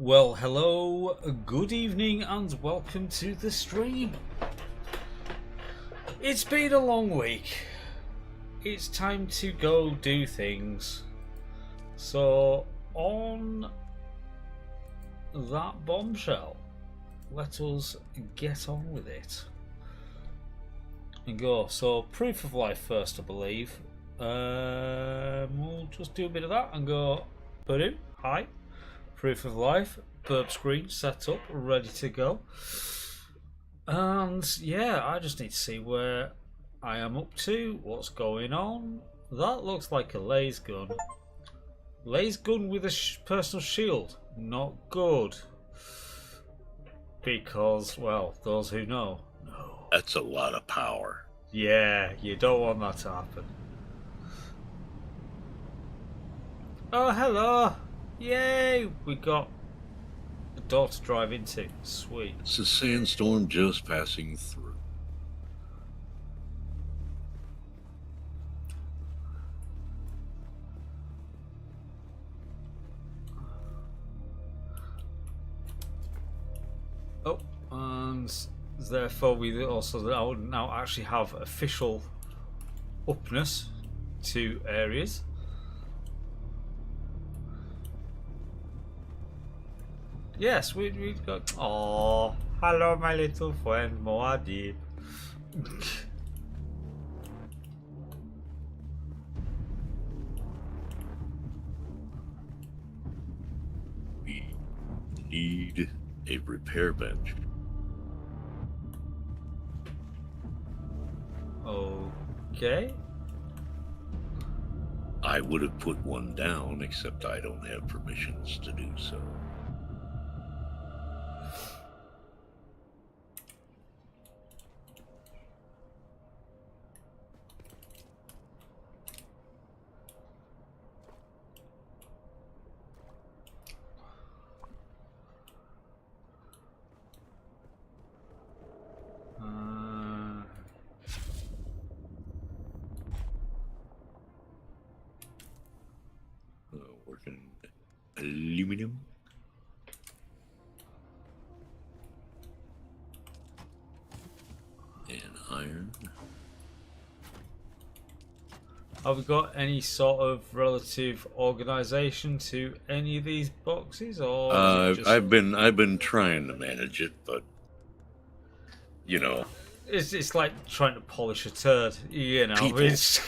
Well, hello, good evening, and welcome to the stream. It's been a long week. It's time to go do things. So, on that bombshell, let us get on with it. And go. So, proof of life first, I believe. We'll just do a bit of that and go. Boom, hi. Proof of life, burp screen set up, ready to go. And yeah, I just need to see where I am up to, what's going on. That looks like a laser gun. Laser gun with a personal shield. Not good. Because, well, those who know. No. That's a lot of power. Yeah, you don't want that to happen. Oh, hello. Yay! We got a door to drive into. Sweet. It's a sandstorm just passing through. Oh, and therefore we also now actually have official upness to areas. Yes, we've got. Oh, hello, my little friend Moadi. We need a repair bench. Okay. I would have put one down, except I don't have permissions to do so. Working aluminum. And iron. Have we got any sort of relative organisation to any of these boxes, or is it just... I've been trying to manage it, but you know, it's like trying to polish a turd, you know. People. It's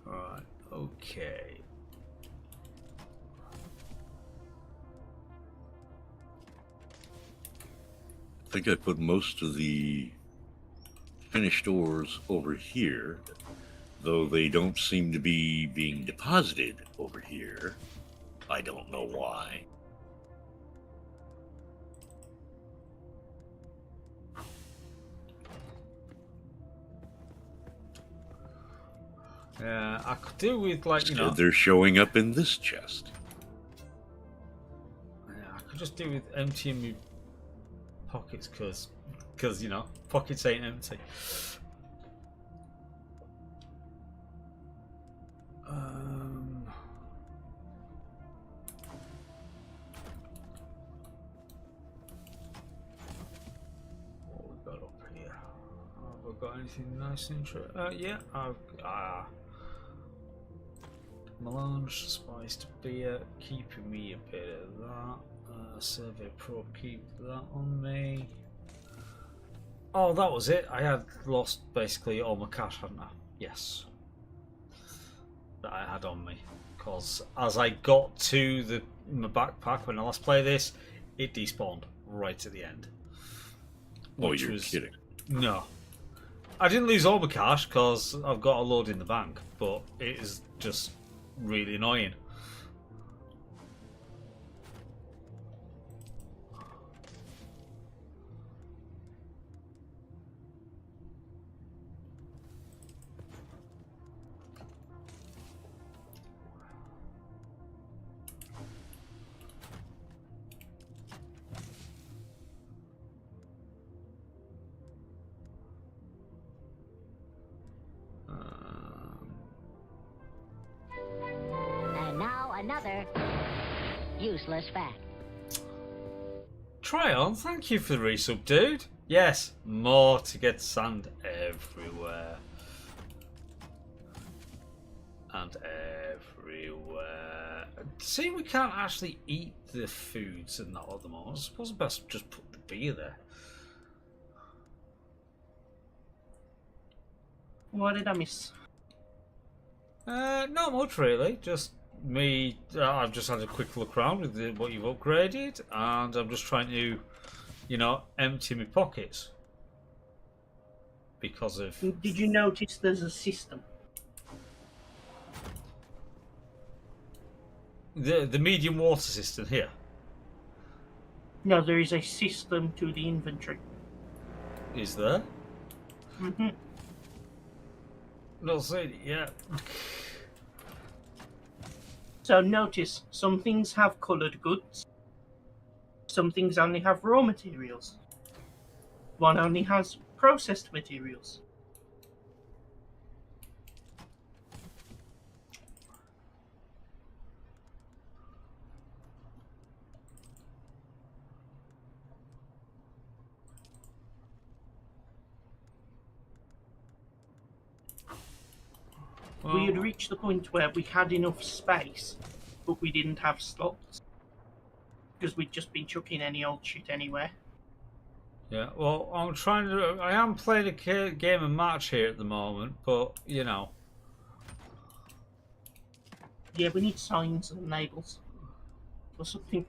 right. Okay. I think I put most of the finished ores over here, though they don't seem to be being deposited over here. I don't know why. Yeah, I could do with, like, you know... Instead, they're showing up in this chest. Yeah, I could just do with emptying my pockets, because, you know, pockets ain't empty. What we got up here? Have we got anything nice and interesting? Yeah, I've melange, spiced beer, keeping me a bit of that. Survey probe, keep that on me. Oh, that was it. I had lost basically all my cash, hadn't I? Yes. That I had on me. Because as I got to my backpack when I last played this, it despawned right at the end. Oh, you're kidding. No. I didn't lose all my cash because I've got a load in the bank, but it is just really annoying. bother. Useless fact. Try on, thank you for the resub, dude. Yes, more to get sand everywhere. And everywhere. See, we can't actually eat the foods and that at the moment. I suppose best just put the beer there. What did I miss? Not much really. Just me. I've just had a quick look around with what you've upgraded, and I'm just trying to, empty my pockets because of. Did you notice there's a system? The medium water system here. No, there is a system to the inventory. Is there? Mm-hmm. Not seen it yet. So notice, some things have coloured goods. Some things only have raw materials. One only has processed materials. We had reached the point where we had enough space, but we didn't have slots. Because we'd just been chucking any old shit anywhere. Yeah, well, I am playing a game of match here at the moment, but, Yeah, we need signs and labels. Or something.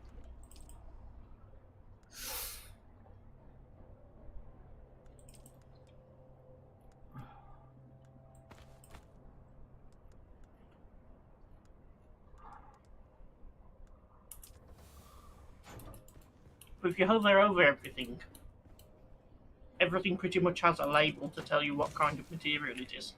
But if you hover over everything, everything pretty much has a label to tell you what kind of material it is.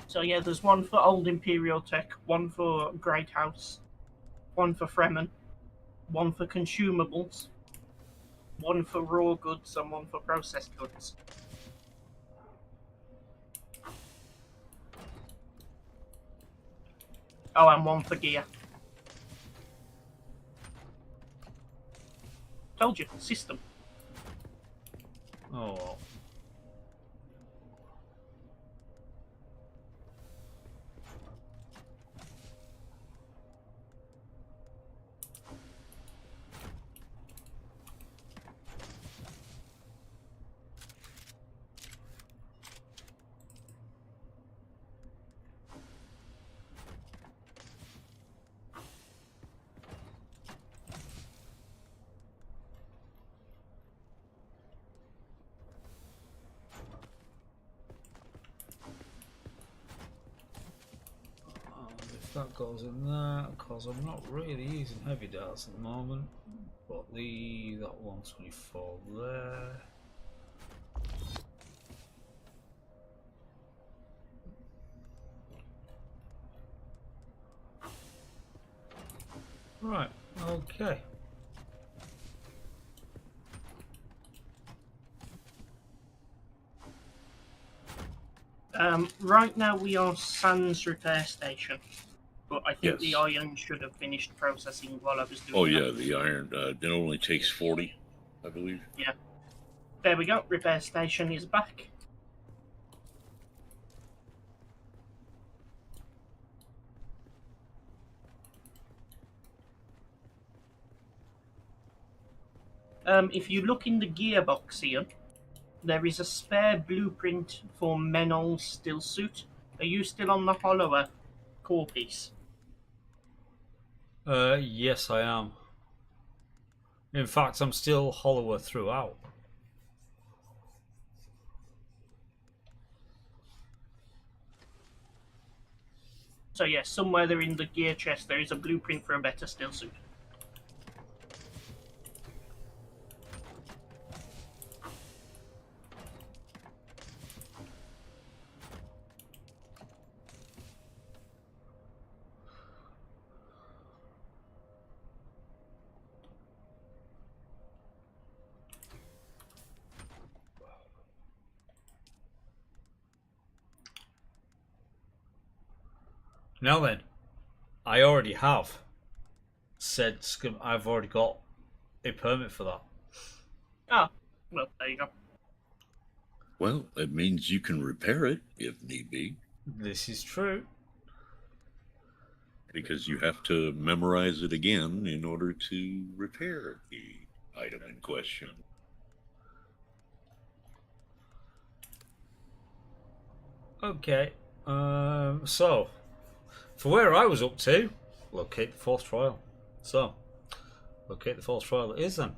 So yeah, there's one for Old Imperial Tech, one for Great House, one for Fremen, one for consumables, one for raw goods, and one for processed goods. Oh, and one for gear. Told you, system. oh well. That goes in there because I'm not really using heavy darts at the moment, but leave that 124 there. Right, okay. Right now we are Sans Repair Station, but I think Yes. the iron should have finished processing while I was doing Oh, that. yeah, the iron. It only takes 40, I believe. Yeah. There we go, Repair Station is back. If you look in the gearbox here, there is a spare blueprint for Menol's still suit. Are you still on the hollower core piece? Yes, I am. In fact, I'm still hollower throughout. So yes, somewhere there in the gear chest there is a blueprint for a better still suit. Now then, I already have said I've already got a permit for that. Ah, well, there you go. Well, it means you can repair it if need be, This is true. because you have to memorize it again in order to repair the item in question. Okay. So, for where I was up to, locate the fourth trial. So, locate the fourth trial it is then.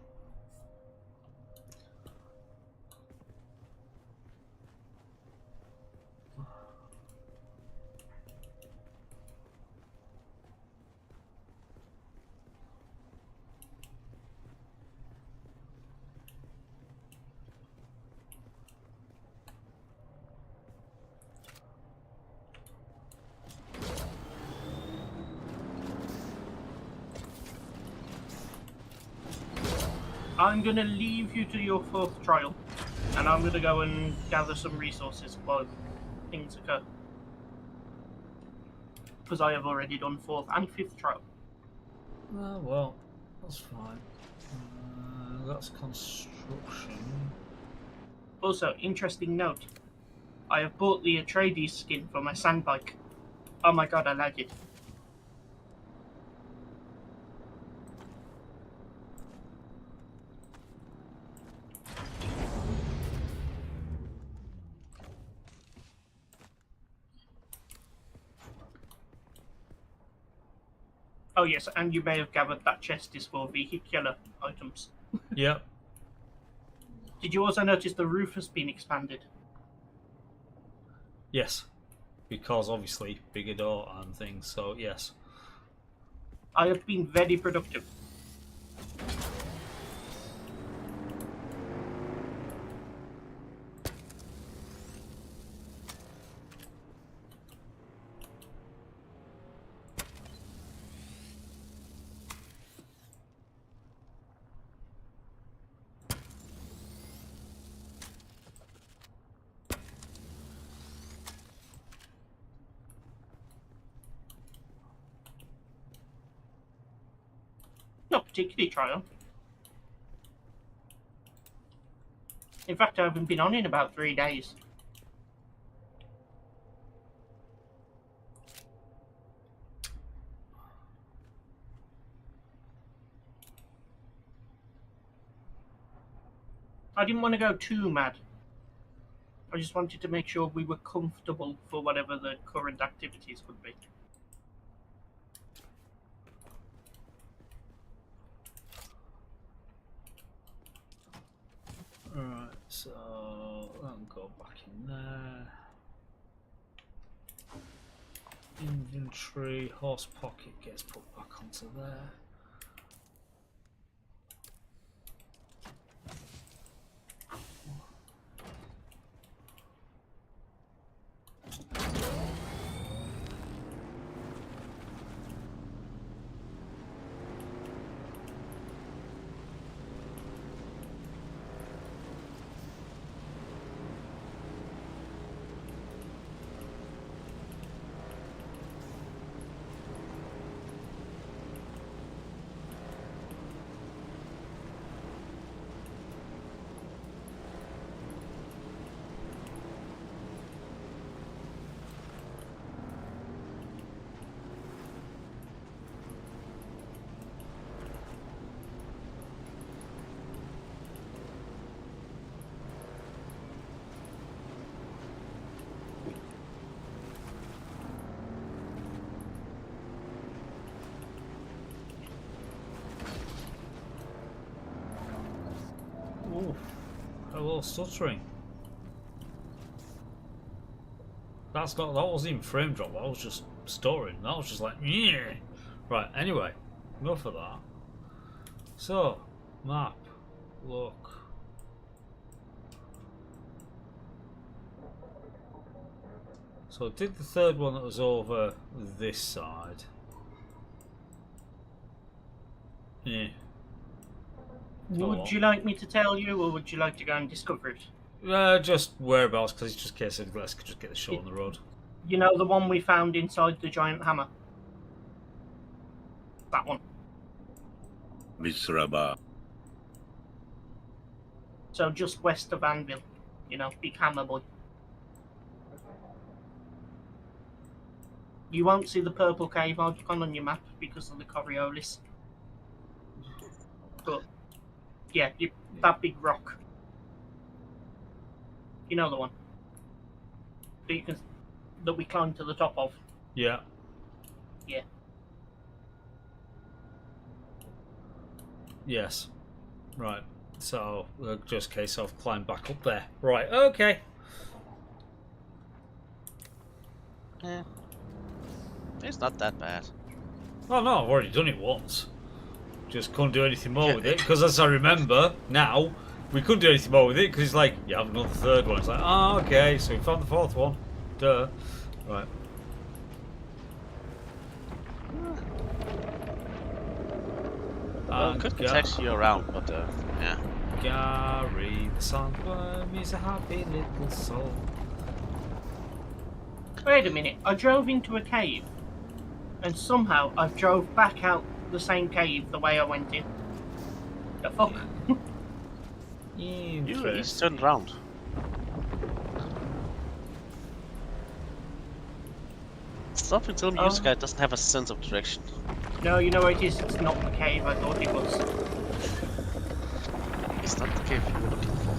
I'm gonna leave you to your fourth trial, and I'm gonna go and gather some resources while things occur. Because I have already done fourth and fifth trial. Oh, well, that's fine. That's construction. Also, interesting note, I have bought the Atreides skin for my sand bike. Oh my god, I like it. Oh yes, and you may have gathered that chest is for vehicular items. Yep. Did you also notice the roof has been expanded? Yes. Because obviously, bigger door and things, so yes. I have been very productive. Not particularly trial. In fact, I haven't been on in about 3 days. I didn't want to go too mad. I just wanted to make sure we were comfortable for whatever the current activities could be. Alright, so I'll go back in there. Inventory, horse pocket gets put back onto there. Ooh, a little stuttering. That wasn't even frame drop, that was just stuttering. That was just like, yeah. Right, anyway, enough of that. So, map, look. So I did the third one that was over this side. Yeah. Would you like me to tell you, or would you like to go and discover it? Just whereabouts, because it's just a case of let's just get the show on the road. You know the one we found inside the giant hammer? That one. Misraba. So just west of Anvil. You know, big hammer boy. You won't see the purple cave icon on your map because of the Coriolis. But, yeah, that big rock. You know the one? That we climbed to the top of. Yeah. Yeah. Yes. Right. So, just case of climb back up there. Right, okay. Yeah. It's not that bad. Oh no, I've already done it once. Just couldn't do anything more with it, because as I remember, now, we couldn't do anything more with it, because it's like, you have another third one. It's like, oh, okay, so we found the fourth one. Duh. Right. Well, it could protect you around, but yeah. Gary, the sandworm is a happy little soul. Wait a minute, I drove into a cave, and somehow I drove back out the same cave the way I went in. The fuck? He's turned around. Something telling me this guy doesn't have a sense of direction. No, you know what it is? It's not the cave I thought it was. It's not the cave you were looking for.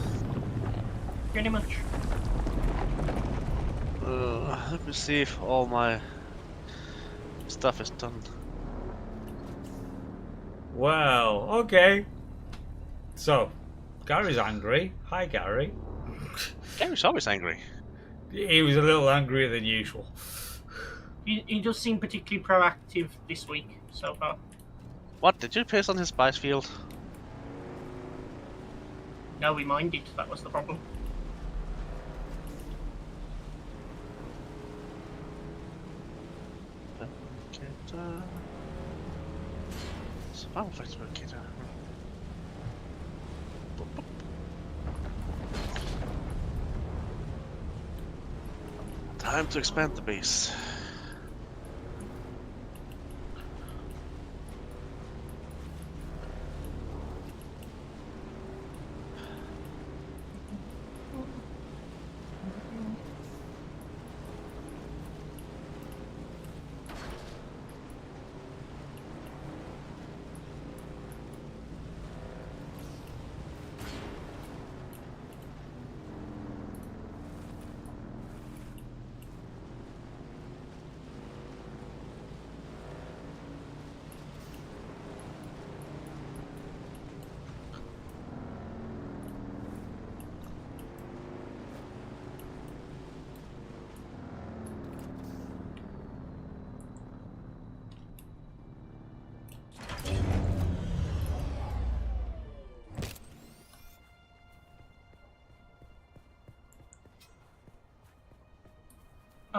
Pretty much. Let me see if all my stuff is done. Well, okay. So, Gary's angry. Hi, Gary. Gary's always angry. He was a little angrier than usual. He does seem particularly proactive this week so far. What, did you piss on his spice field? No, we minded. That was the problem. Survival factor locator. Time to expand the base.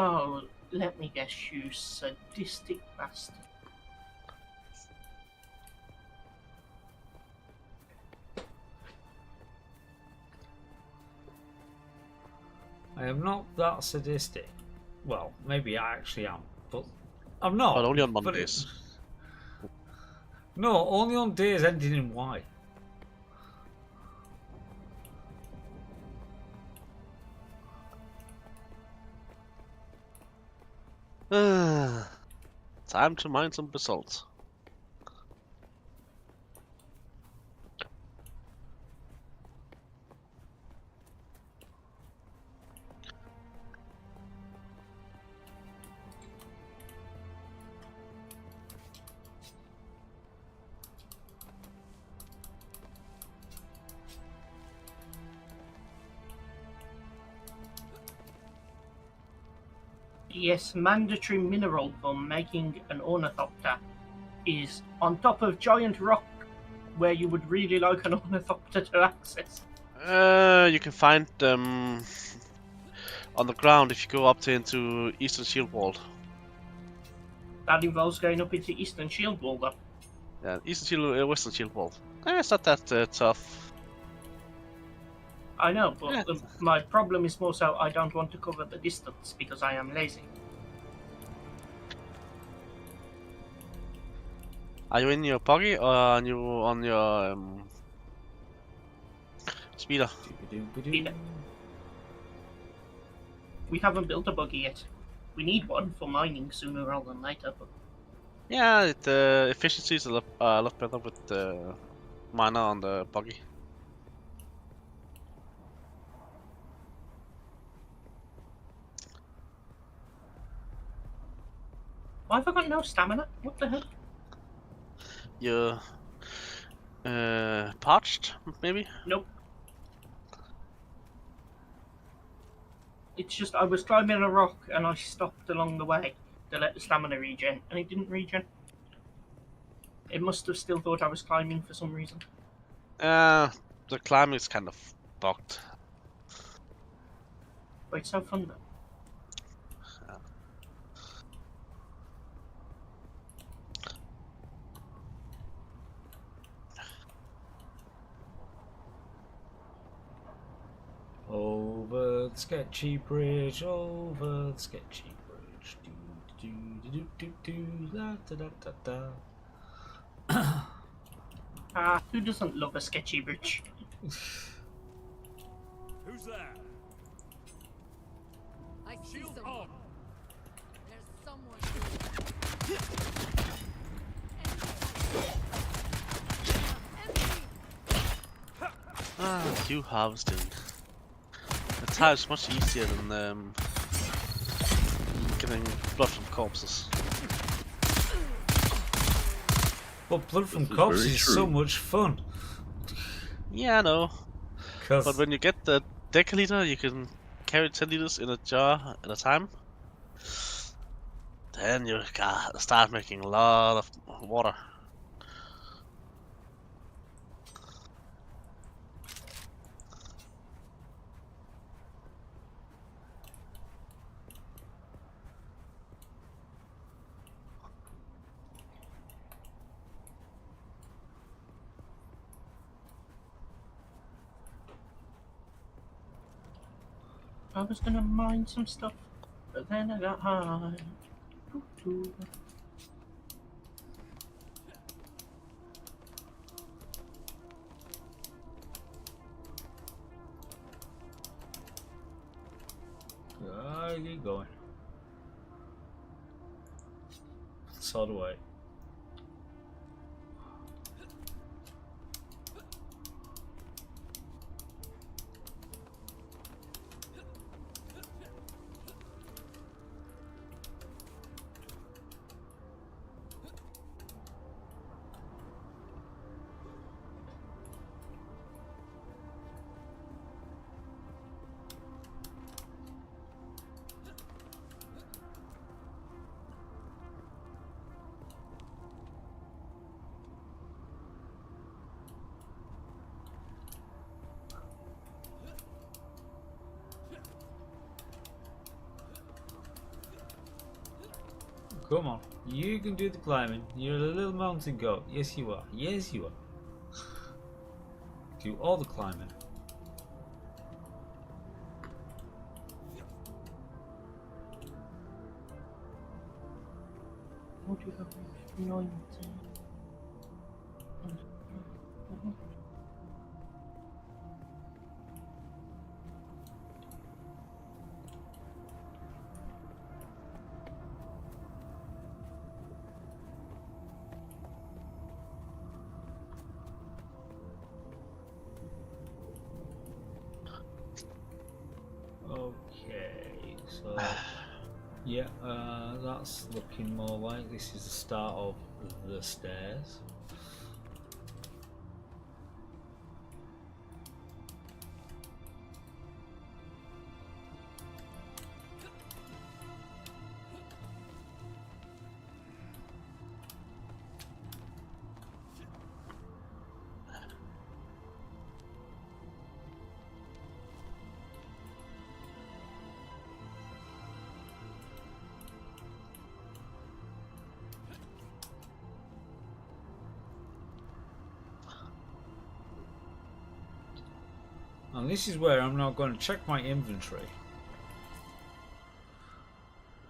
Oh, let me guess, you sadistic bastard. I am not that sadistic. Well, maybe I actually am, but I'm not. But only on But Mondays. No, only on days ending in Y. Time to mine some basalt. Yes, mandatory mineral for making an ornithopter is on top of giant rock where you would really like an ornithopter to access. You can find them on the ground if you go up into Eastern Shield Wall. That involves going up into Eastern Shield Wall, though. Yeah, Eastern Shield, Western Shield Wall. It's not that tough. I know, Yeah. but my problem is more so I don't want to cover the distance because I am lazy. Are you in your buggy or are you on your speeder? Doobie-doobie-doo. We haven't built a buggy yet. We need one for mining sooner rather than later, but Yeah, the efficiency is a lot better with the miner on the buggy. why have I got no stamina? What the hell? You're parched, maybe? Nope. It's just I was climbing a rock and I stopped along the way to let the stamina regen, and it didn't regen. It must have still thought I was climbing for some reason. The climb is kind of bugged. But it's so fun though. Over the sketchy bridge, over the sketchy bridge. Do do do do do do da da da da da. Ah, who doesn't love a sketchy bridge? Who's there? I see Shield someone. on! There's someone. You harvesting. The tile is much easier than getting blood from corpses. But blood from This is corpses very is so true. much fun. Yeah, I know. But Because when you get the deciliter, you can carry 10 liters in a jar at a time. Then you gotta start making a lot of water. I was gonna mine some stuff, but then I got high. Doo-doo. keep going. So do I. Come on, you can do the climbing. You're a little mountain goat. Yes, you are. Yes, you are. Do all the climbing. What do you have? 19. Okay, so yeah, that's looking more like this is the start of the stairs. And this is where I'm now going to check my inventory.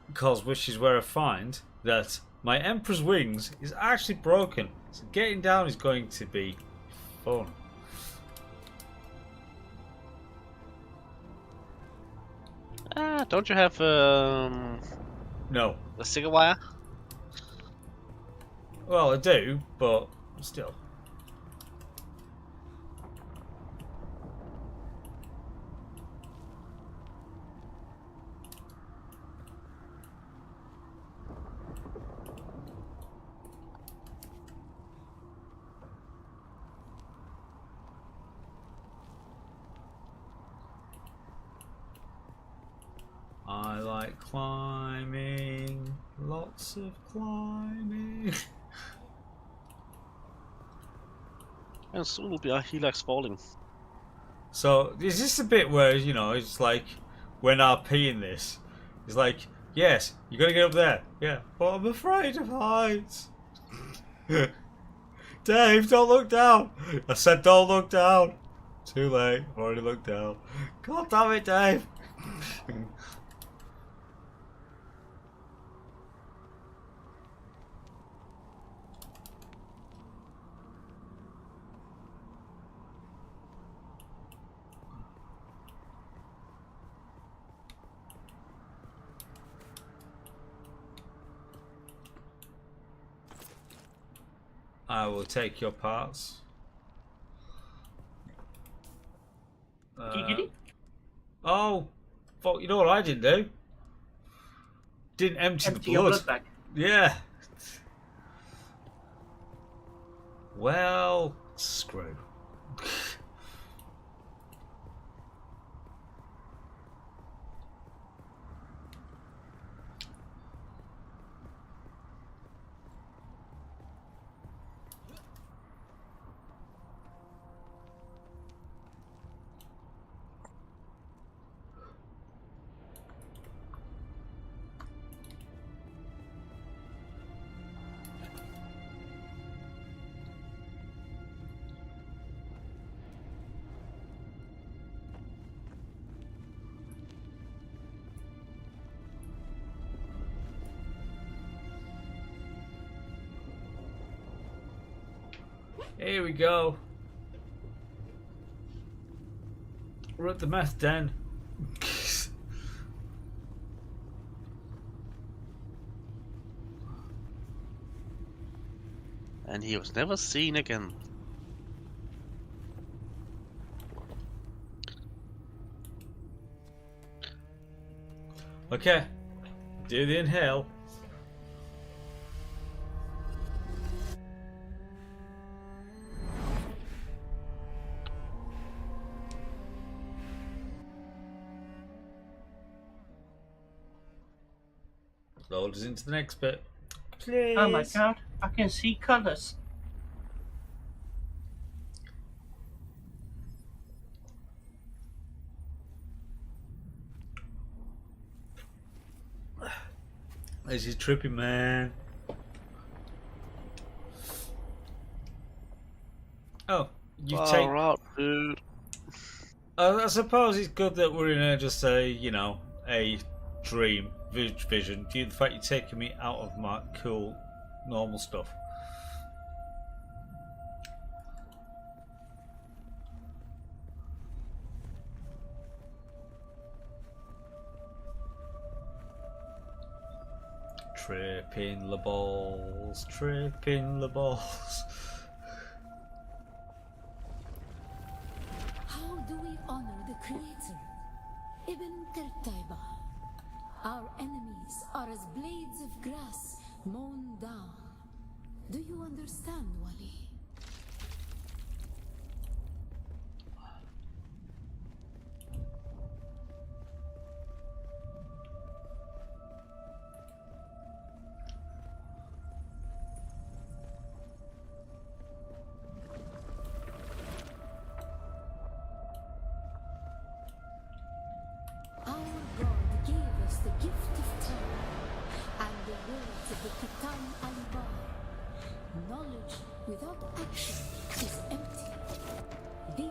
Because which is where I find that my Emperor's Wings is actually broken. So getting down is going to be fun. Don't you have No. a cigar wire? Well, I do, but still. I like climbing, lots of climbing. And soon will be a helix falling. So, is this the bit where, you know, it's like when RPing this, it's like, yes, you gotta get up there. Yeah, but I'm afraid of heights. Dave, don't look down. I said don't look down. Too late, I've already looked down. God damn it, Dave. I will take your parts. Giggity. Oh, fuck! You know what I didn't do? Didn't empty Empty the your blood. blood bag. Yeah. Well, screw. Here we go. We're at the meth den. And he was never seen again. Okay. Do the inhale. Load us into the next bit. Please. Oh my god, I can see colours. This is trippy, man. Oh, you take. Far out, dude. I suppose it's good that we're in a just a, you know, a dream vision. Due to the fact you're taking me out of my cool, normal stuff. Tripping the balls, tripping the balls. How do we honor the Creator? Ibn Tertaiba. Our enemies are as blades of grass mown down. Do you understand, Wali? Our God gave us the gift of time and the words of the Kitan Alibar. Knowledge without action is empty. Be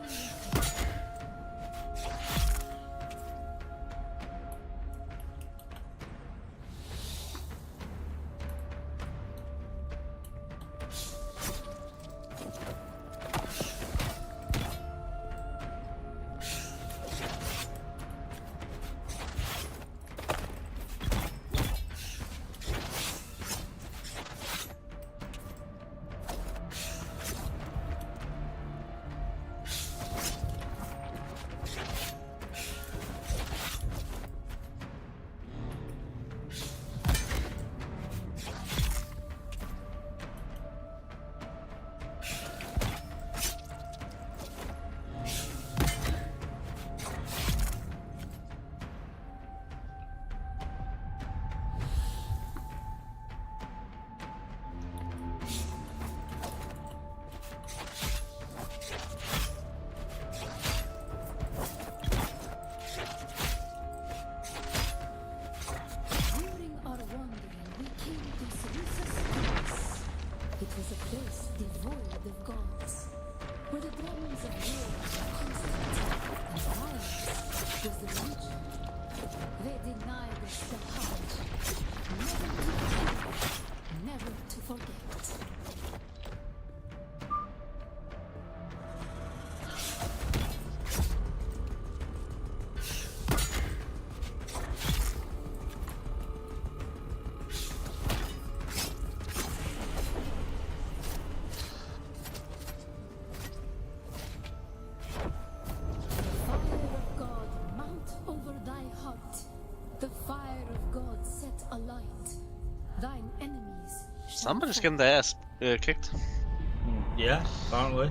cherish the heart. Never to forget. Never to forget. Somebody's getting their ass kicked. Yeah, apparently.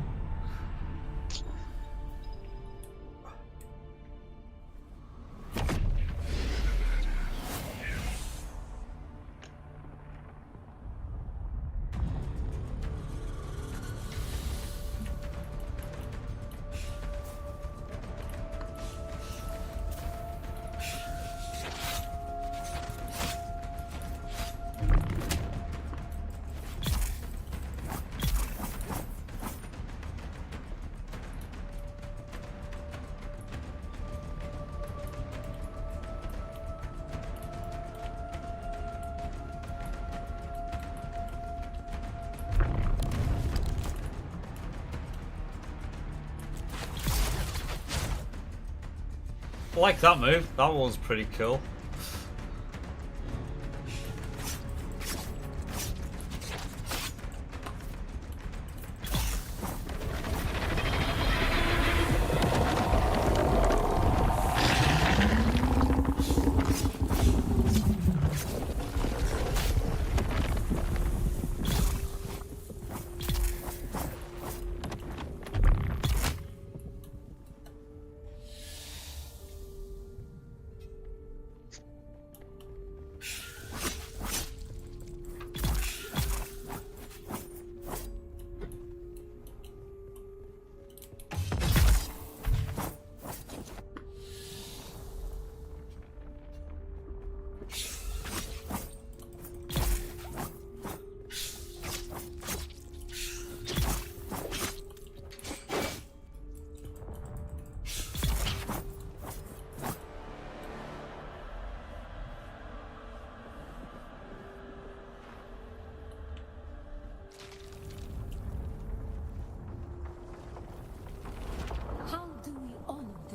I like that move. That one's pretty cool.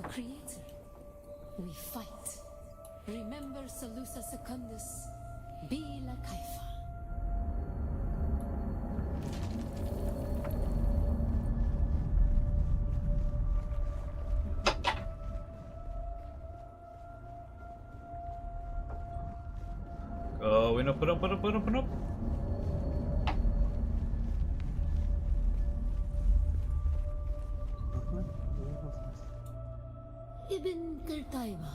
Creator. We fight. Remember Salusa Secundus. Be la Kaifa. Going up and up and up and up and up. Ibn Qurtaiba,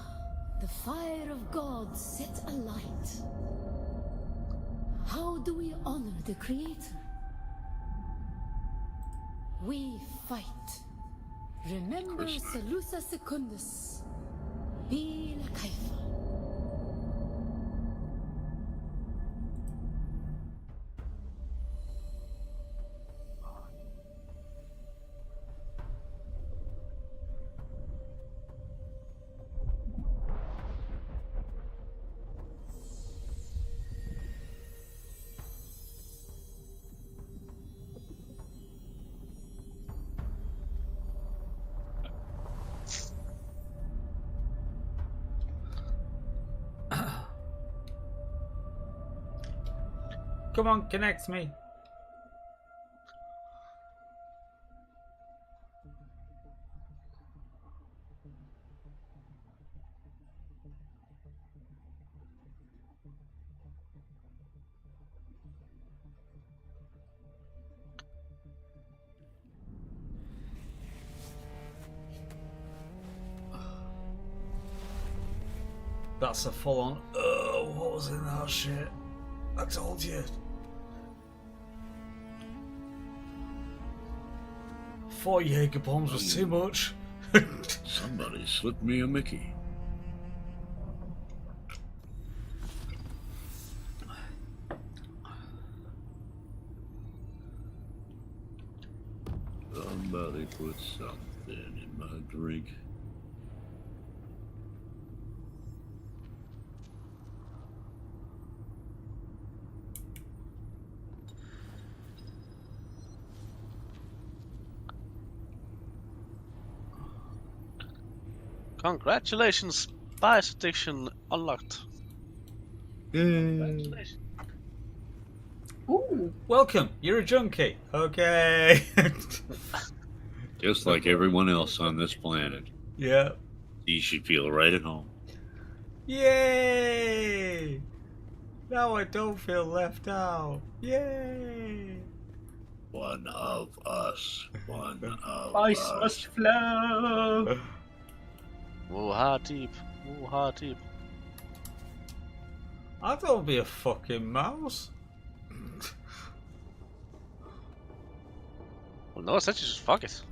the fire of God set alight. How do we honor the Creator? We fight. Remember Salusa Secundus. Be la Kaifa. Come on, connect me. That's a full on. Oh, what was in that shit? I told you. 4 Jaeger bombs was too much. Somebody slipped me a Mickey. Somebody put something in my drink. Congratulations, spice addiction unlocked. Ooh. Welcome. You're a junkie. Okay. Just like everyone else on this planet. Yeah. You should feel right at home. Yay! Now I don't feel left out. Yay! One of us. One of Spice us. must flow. Whoa, hard deep. Whoa, hard deep. I don't be a fucking mouse. Well, no, it's actually just fuck it.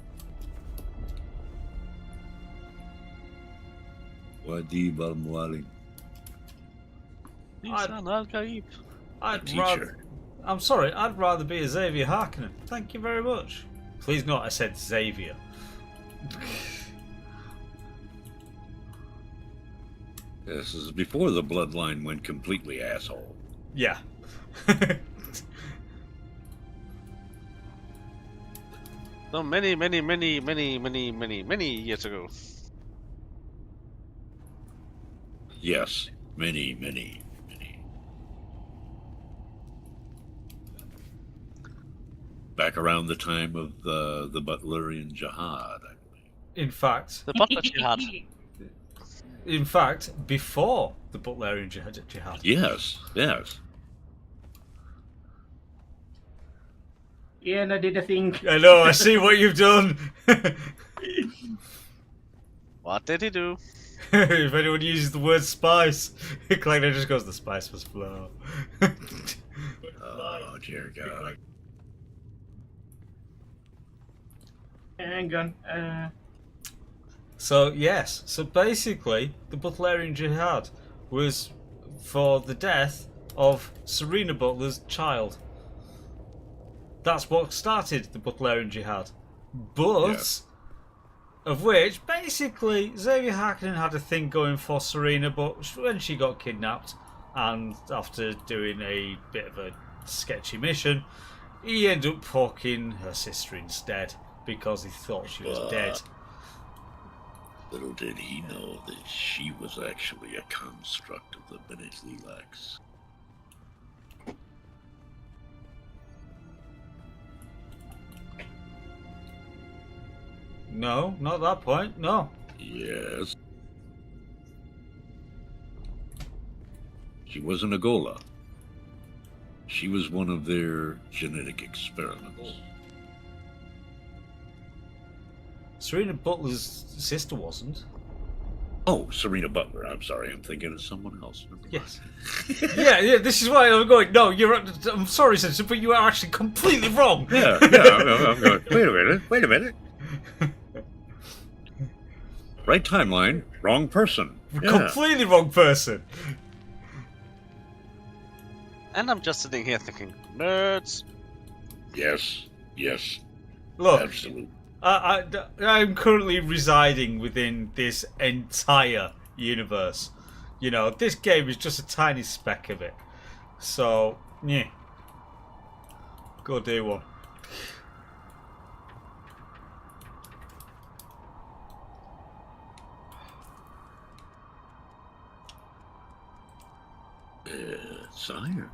Wadi Balmwali. Lisan al-Gaib. I'd teacher. rather. I'm sorry. I'd rather be a Xavier Harkonnen. Thank you very much. Please note I said Xavier. This is before the bloodline went completely asshole. Yeah. No, many years ago. Yes, many. Back around the time of the Butlerian Jihad, I believe. In fact, The butler jihad. before the Butlerian Jihad. Yes. Yeah, and I did a thing. I know. I see what you've done. What did he do? If anyone uses the word spice, Claire just goes, "The spice must flow." Oh, dear God. Hang on. So yes, so basically, the Butlerian Jihad was for the death of Serena Butler's child. That's what started the Butlerian Jihad. But, Yes. of which, basically, Xavier Harkonnen had a thing going for Serena, but when she got kidnapped, and after doing a bit of a sketchy mission, he ended up fucking her sister instead, because he thought she was dead. Little did he know that she was actually a construct of the Bene Lex. No, not at that point, no. Yes. She wasn't a Gola. She was one of their genetic experiments. Serena Butler's sister wasn't. Oh, Serena Butler. I'm sorry. I'm thinking of someone else. Never mind. Yes. yeah, this is why I'm going, no, I'm sorry, sister, but you are actually completely wrong. Yeah, I'm going, wait a minute. Right timeline, wrong person. Yeah. Completely wrong person. And I'm just sitting here thinking, nerds. Yes. Look, Absolutely. I'm currently residing within this entire universe. You know, this game is just a tiny speck of it. So, yeah. Go do one. Sire.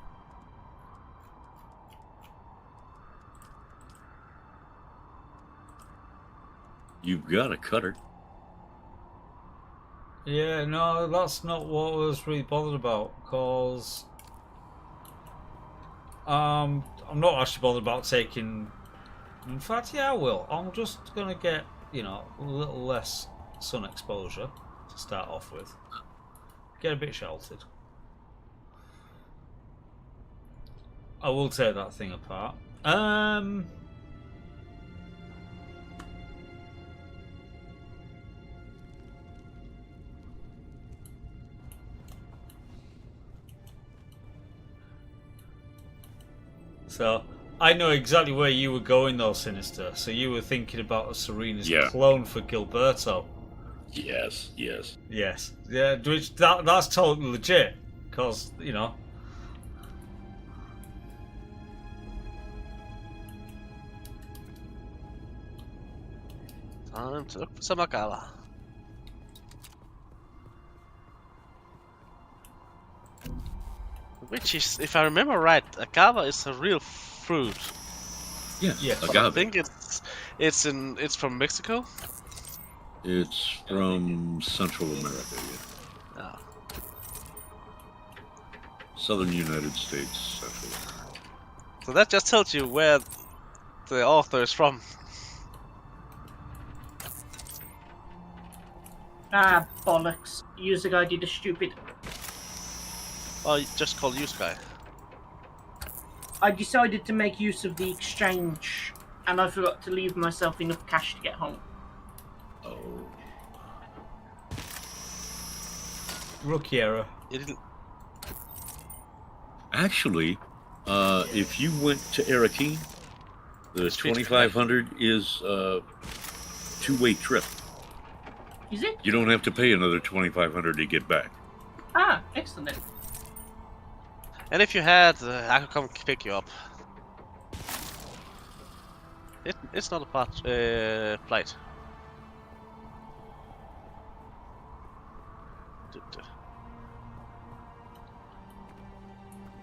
You've got a cutter. Yeah, no, that's not what I was really bothered about, because I'm not actually bothered about taking. In fact, yeah, I will. I'm just gonna get, a little less sun exposure to start off with. Get a bit sheltered. I will take that thing apart. So, I know exactly where you were going though, Sinister. So you were thinking about a Serena's clone for Gilberto. Yes. Yes. Yeah, which that's totally legit. Because, Time to look for some Akala. Which is, if I remember right, agave is a real fruit. Yes, Yes. But I agave. think it's from Mexico. It's from Central America, yeah. Ah. Southern United States, Central America. So that just tells you where the author is from. Ah, bollocks. User guy did a stupid. Oh, you just call use guy. I decided to make use of the exchange, and I forgot to leave myself enough cash to get home. Oh. Rookie error. You didn't. Actually, if you went to Arakeen, the Street 2500 is a two-way trip. Is it? You don't have to pay another 2500 to get back. Ah, excellent. And if you had, I could come pick you up. It's not a flight.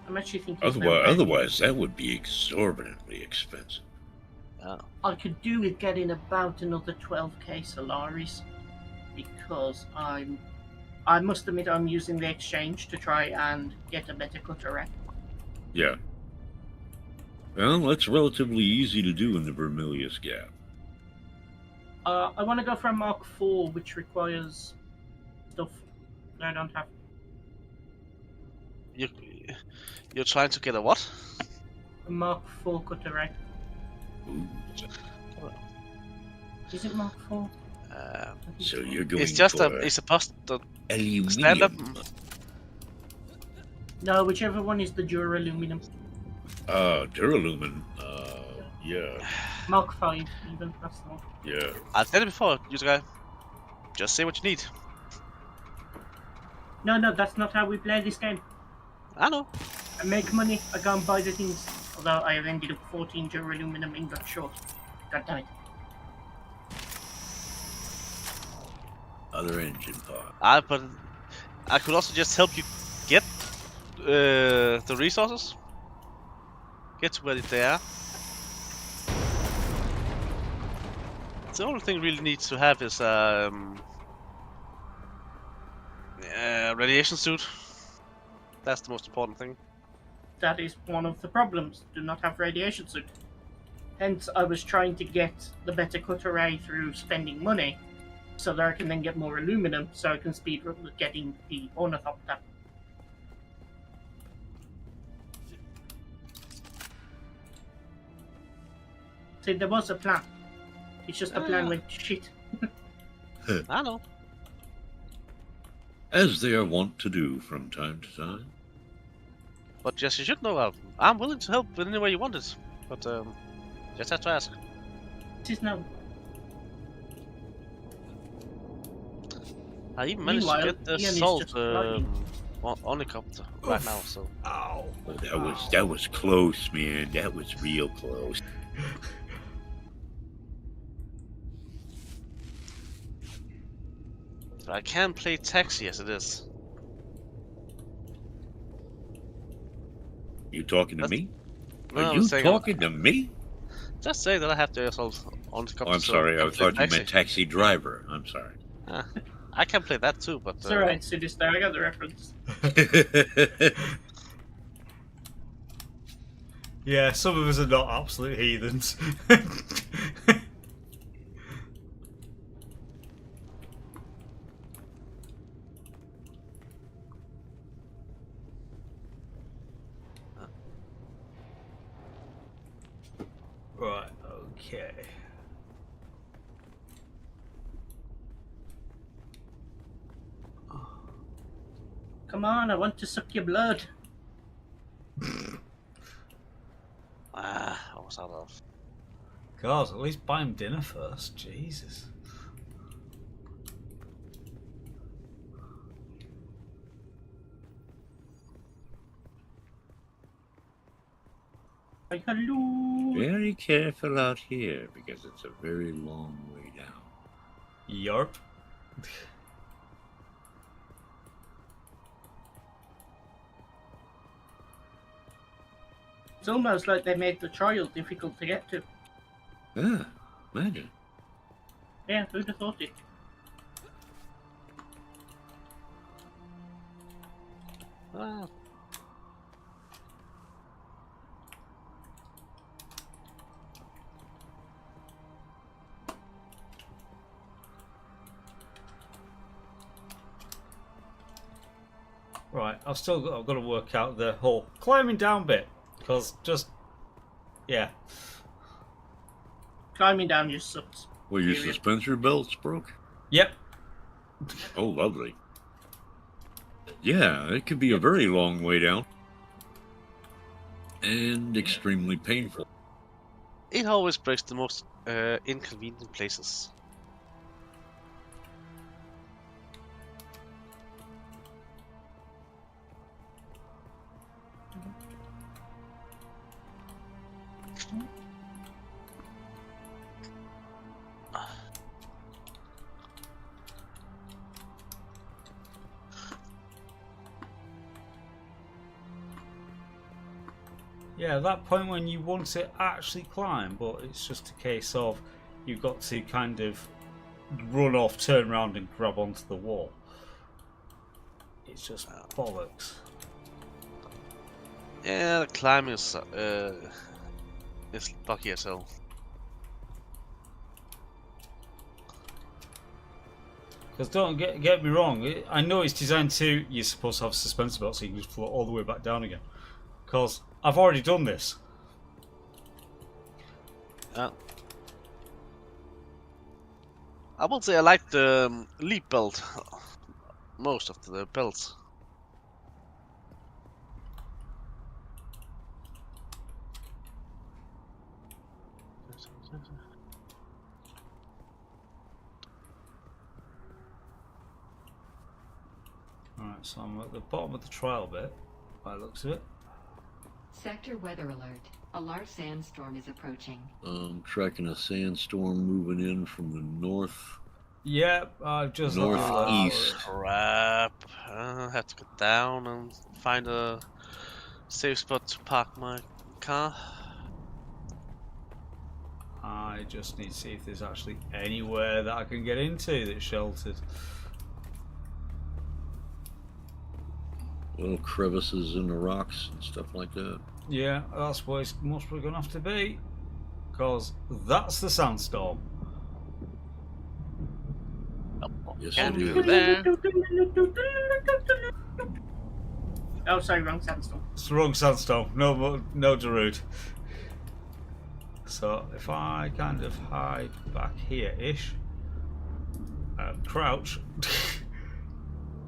I'm actually thinking. of now Otherwise, that would be exorbitantly expensive. Oh. I could do with getting about another 12k Solaris, because I must admit I'm using the exchange to try and get a better cutter rate. Yeah. Well, that's relatively easy to do in the Vermilius Gap. I want to go for a Mark IV, which requires stuff that I don't have. You're trying to get a what? A Mark IV cutter rate. Ooh. Is it Mark IV? So you're going It's just for it's supposed to aluminum. stand up. No, whichever one is the Duraluminum. Duralumin. Yeah. Mark V, even. That's the one. Yeah. I've said it before, user guy. Just say what you need. No, that's not how we play this game. I know. I make money, I go and buy the things. Although I have ended up 14 Duraluminum ingot short. God damn it. Other engine part. But I could also just help you get the resources. Get to where they are. The only thing you really need to have is radiation suit. That's the most important thing. That is one of the problems. Do not have radiation suit. Hence, I was trying to get the better cut array through spending money, so that I can then get more aluminum, so I can speed run getting the ornithopter. See, there was a plan. It's just the plan went to shit. I know. As they are wont to do from time to time. But just you should know, I'm willing to help in any way you want it. But just have to ask. This is now. I even managed to Meanwhile, get the Ian is salt just flying. helicopter right now, so. Ow. Oh, that was close, man. That was real close. I can play taxi as it is. You talking to That's- me? No, Are I'm you saying- talking to me? Just say that I have the assault on the Oh, I'm sorry. I thought you meant taxi driver. I'm sorry. I can play that too, but It's alright, Sinister, I got the reference. Yeah, some of us are not absolute heathens. Right, okay. Come on, I want to suck your blood. I was out of. God, at least buy him dinner first. Jesus. Like, hello. Very careful out here because it's a very long way down. Yarp. It's almost like they made the trial difficult to get to. Ah, imagine. Yeah, who'd have thought it? Ah, Right, I've got to work out the whole climbing down bit because yeah. Climbing down just sucks. Well, your Period. suspensor belts broke? Yep. Oh, lovely. Yeah, it could be a very long way down. And extremely painful. it always breaks the most inconvenient places. Yeah, that point when you want to actually climb, but it's just a case of you've got to kind of run off, turn around, and grab onto the wall. It's just bollocks. Yeah, the climbing is lucky as hell. Because don't get me wrong, I know it's designed to, you're supposed to have a suspensor belt so you can just float all the way back down again. Because I've already done this. Yeah. I would say I like the leap belt most of the belts. Alright, so I'm at the bottom of the trial bit, by the looks of it. Sector weather alert. A large sandstorm is approaching. Tracking a sandstorm moving in from the north. Yep, I've just Northeast. Crap. I have to go down and find a safe spot to park my car. I just need to see if there's actually anywhere that I can get into that's sheltered. Little crevices in the rocks and stuff like that. Yeah, that's what it's most probably going to have to be. Because that's the sandstorm. Yes, Can it do is. that. Oh, sorry, wrong sandstorm. It's the wrong sandstorm. No Darude. So if I kind of hide back here-ish, crouch.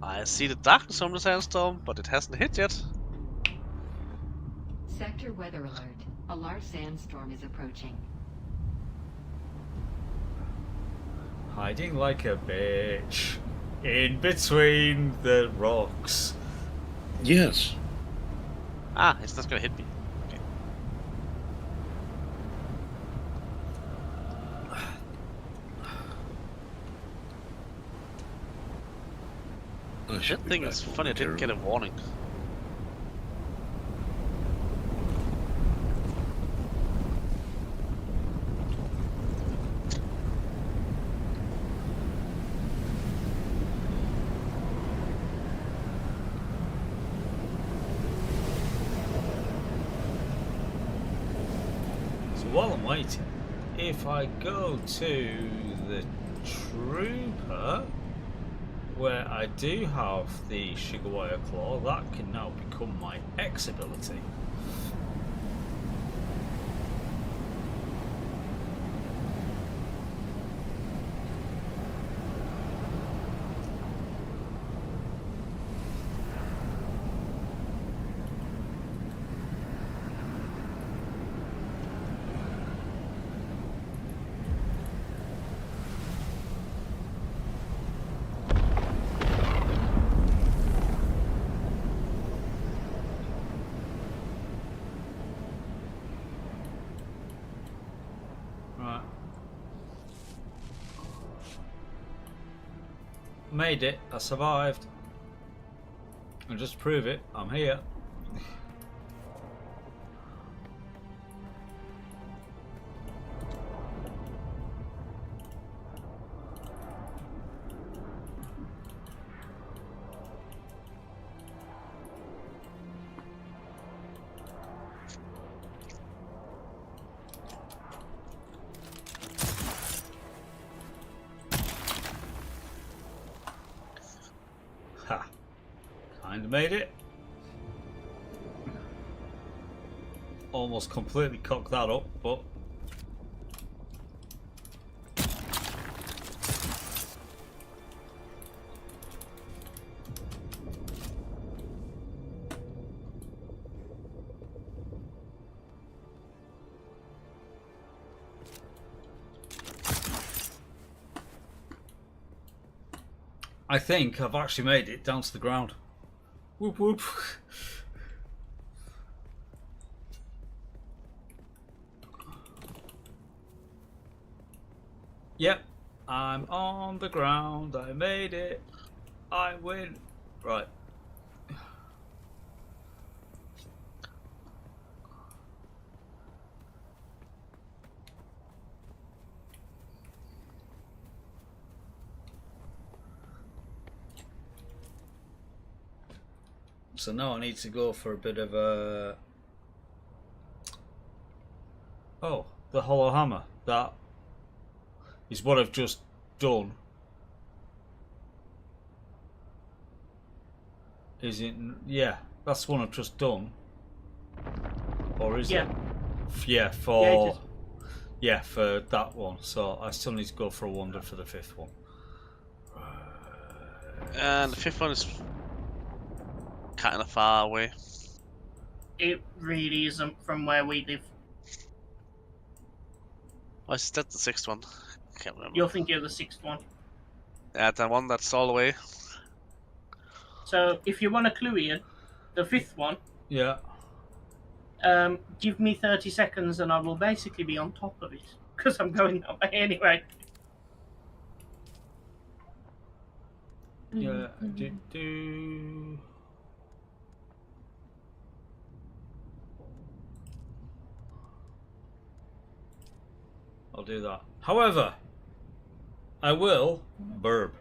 I see the darkness from the sandstorm, but it hasn't hit yet. Sector weather alert. A large sandstorm is approaching. Hiding like a bitch in between the rocks. Yes. Ah, it's not gonna hit me. Okay. I That thing is funny, I didn't get a warning. So while I'm waiting, if I go to the trooper, where I do have the sugar wire claw, that can now become my X ability. Right. Made it. I survived. And just to prove it, I'm here. Kinda made it. Almost completely cocked that up, but I think I've actually made it down to the ground. Whoop whoop. Yep, I'm on the ground. I made it. I win. Right. So now I need to go for a bit of a... Oh, the hollow hammer. That is what I've just done. Is it? Yeah, that's the one I've just done. Or is it? Yeah, for... Yeah, for that one. So I still need to go for a wonder for the fifth one. And the fifth one is kind of far away. It really isn't from where we live. Or is that the sixth one? Can't remember. You're thinking of the sixth one. Yeah, the one that's all the way. So if you want a clue, Ian, the fifth one. Yeah. Give me 30 seconds and I will basically be on top of it because I'm going that way anyway. Yeah. I'll do that. However, I will burp.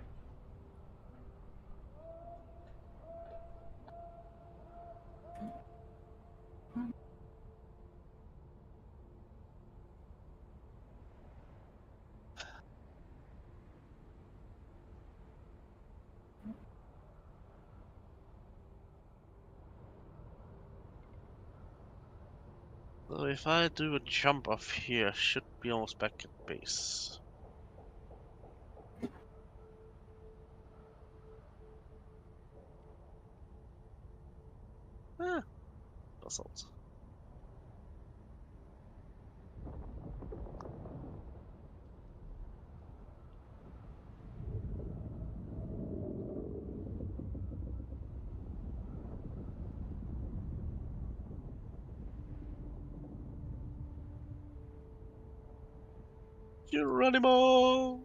So if I do a jump off here, I should be almost back at base. Basalt. Geronimo!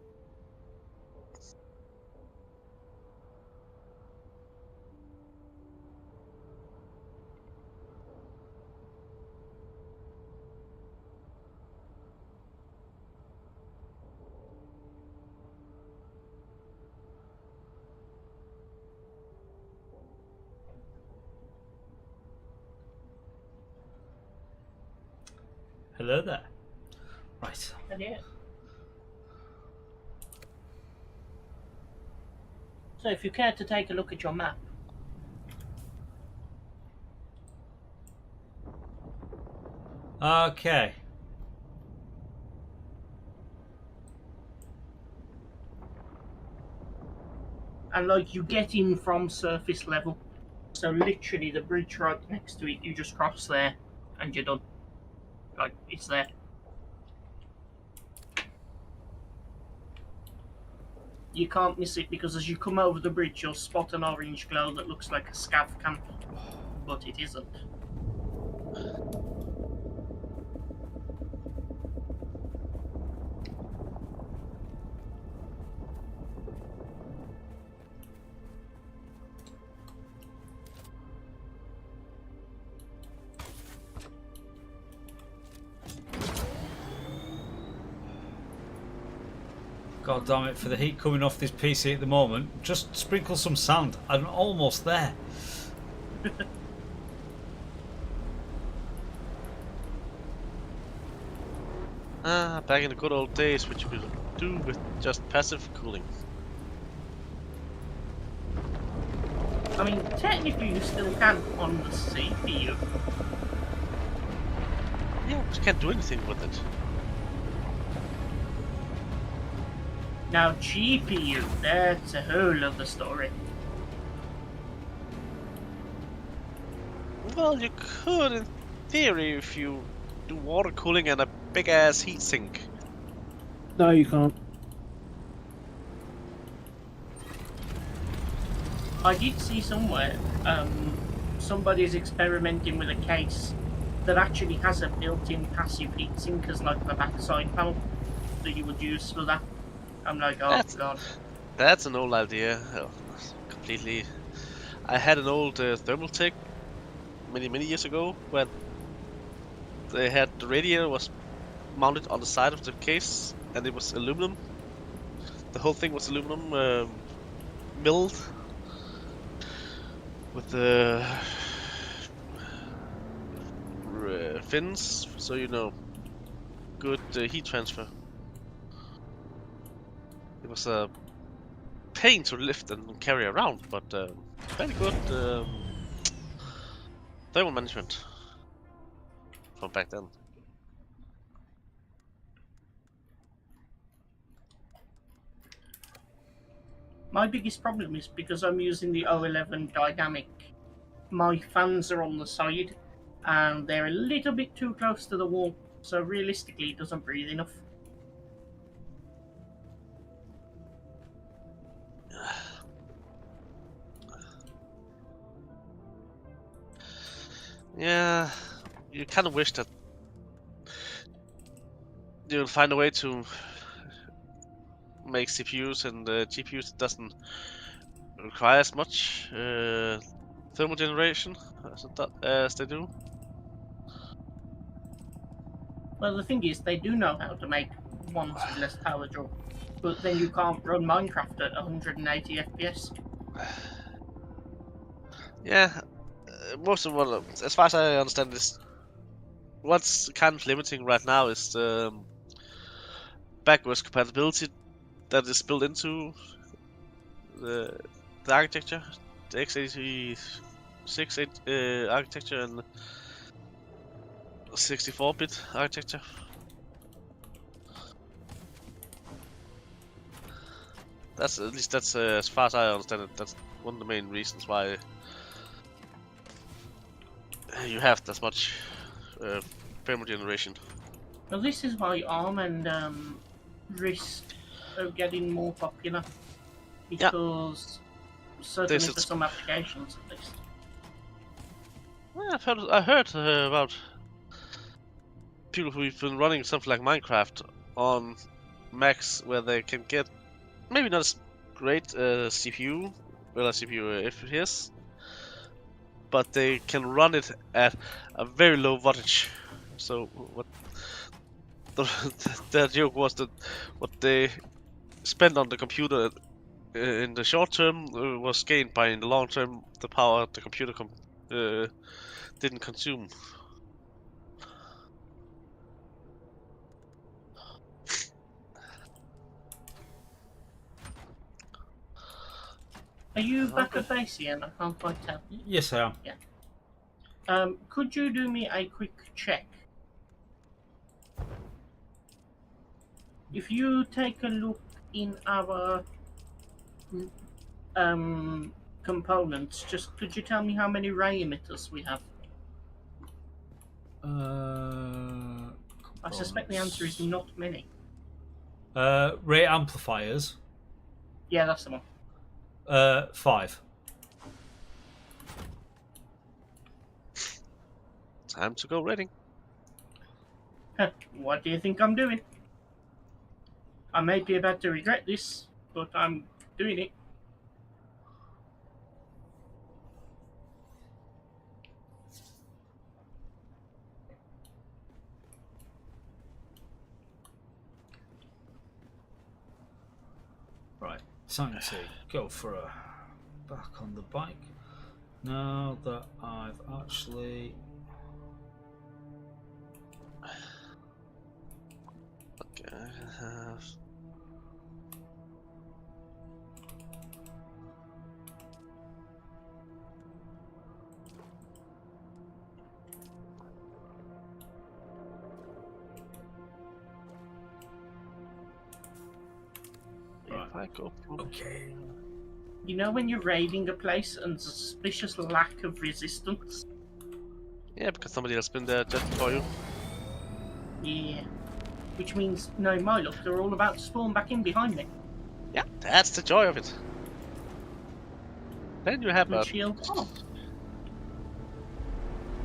Hello there. Right. And yeah. So if you care to take a look at your map. Okay. And like you get in from surface level. So literally the bridge right next to it, you just cross there and you're done. Like it's there. You can't miss it because as you come over the bridge you'll spot an orange glow that looks like a scav camp. But it isn't. God damn it, for the heat coming off this PC at the moment, just sprinkle some sand. I'm almost there. Back in the good old days, which you could do with just passive cooling. I mean, technically you still can on the CPU. Yeah, we can't do anything with it. Now GPU, that's a whole other story. Well, you could, in theory, if you do water cooling and a big ass heat sink. No, you can't. I did see somewhere, somebody's experimenting with a case that actually has a built-in passive heatsink as like the backside panel that you would use for that. I'm like, oh god. That's an old idea. Completely. I had an old Thermaltake many years ago where they had the radiator was mounted on the side of the case and it was aluminum. The whole thing was aluminum milled with the fins, so you know, good heat transfer. It was a pain to lift and carry around, but very good thermal management from back then. My biggest problem is because I'm using the O11 dynamic, my fans are on the side and they're a little bit too close to the wall, so realistically it doesn't breathe enough. Yeah, you kind of wish that you would find a way to make CPUs and GPUs that doesn't require as much thermal generation as they do. Well, the thing is, they do know how to make ones with less power draw, but then you can't run Minecraft at 180 FPS. Yeah, most of what, as far as I understand, is what's kind of limiting right now is the backwards compatibility that is built into the architecture, the x86 architecture and 64-bit architecture. That's at least that's as far as I understand it. That's one of the main reasons why you have that much thermal generation. Well, this is why ARM and RISC are getting more popular, because certainly This for is- some applications at least. Well, I heard about people who've been running something like Minecraft on Macs where they can get maybe not as great CPU, well, CPU FPS, but they can run it at a very low wattage. So what the joke was that what they spent on the computer in the short term was gained by in the long term the power the computer didn't consume. Are you back at base, Ian? I can't quite tell. Yes, I am. Could you do me a quick check? If you take a look in our components, just could you tell me how many ray emitters we have? I suspect the answer is not many. Ray amplifiers. Yeah, that's the one. 5. Time to go reading. What do you think I'm doing? I may be about to regret this, but I'm doing it. Right, time to go for a back on the bike. Now that I've actually... Okay, I go from Okay. You know when you're raiding a place and there's a suspicious lack of resistance? Yeah, because somebody else been there just before you. Yeah. Which means, no, my luck, they're all about to spawn back in behind me. Yeah, that's the joy of it. Then you have And shield on.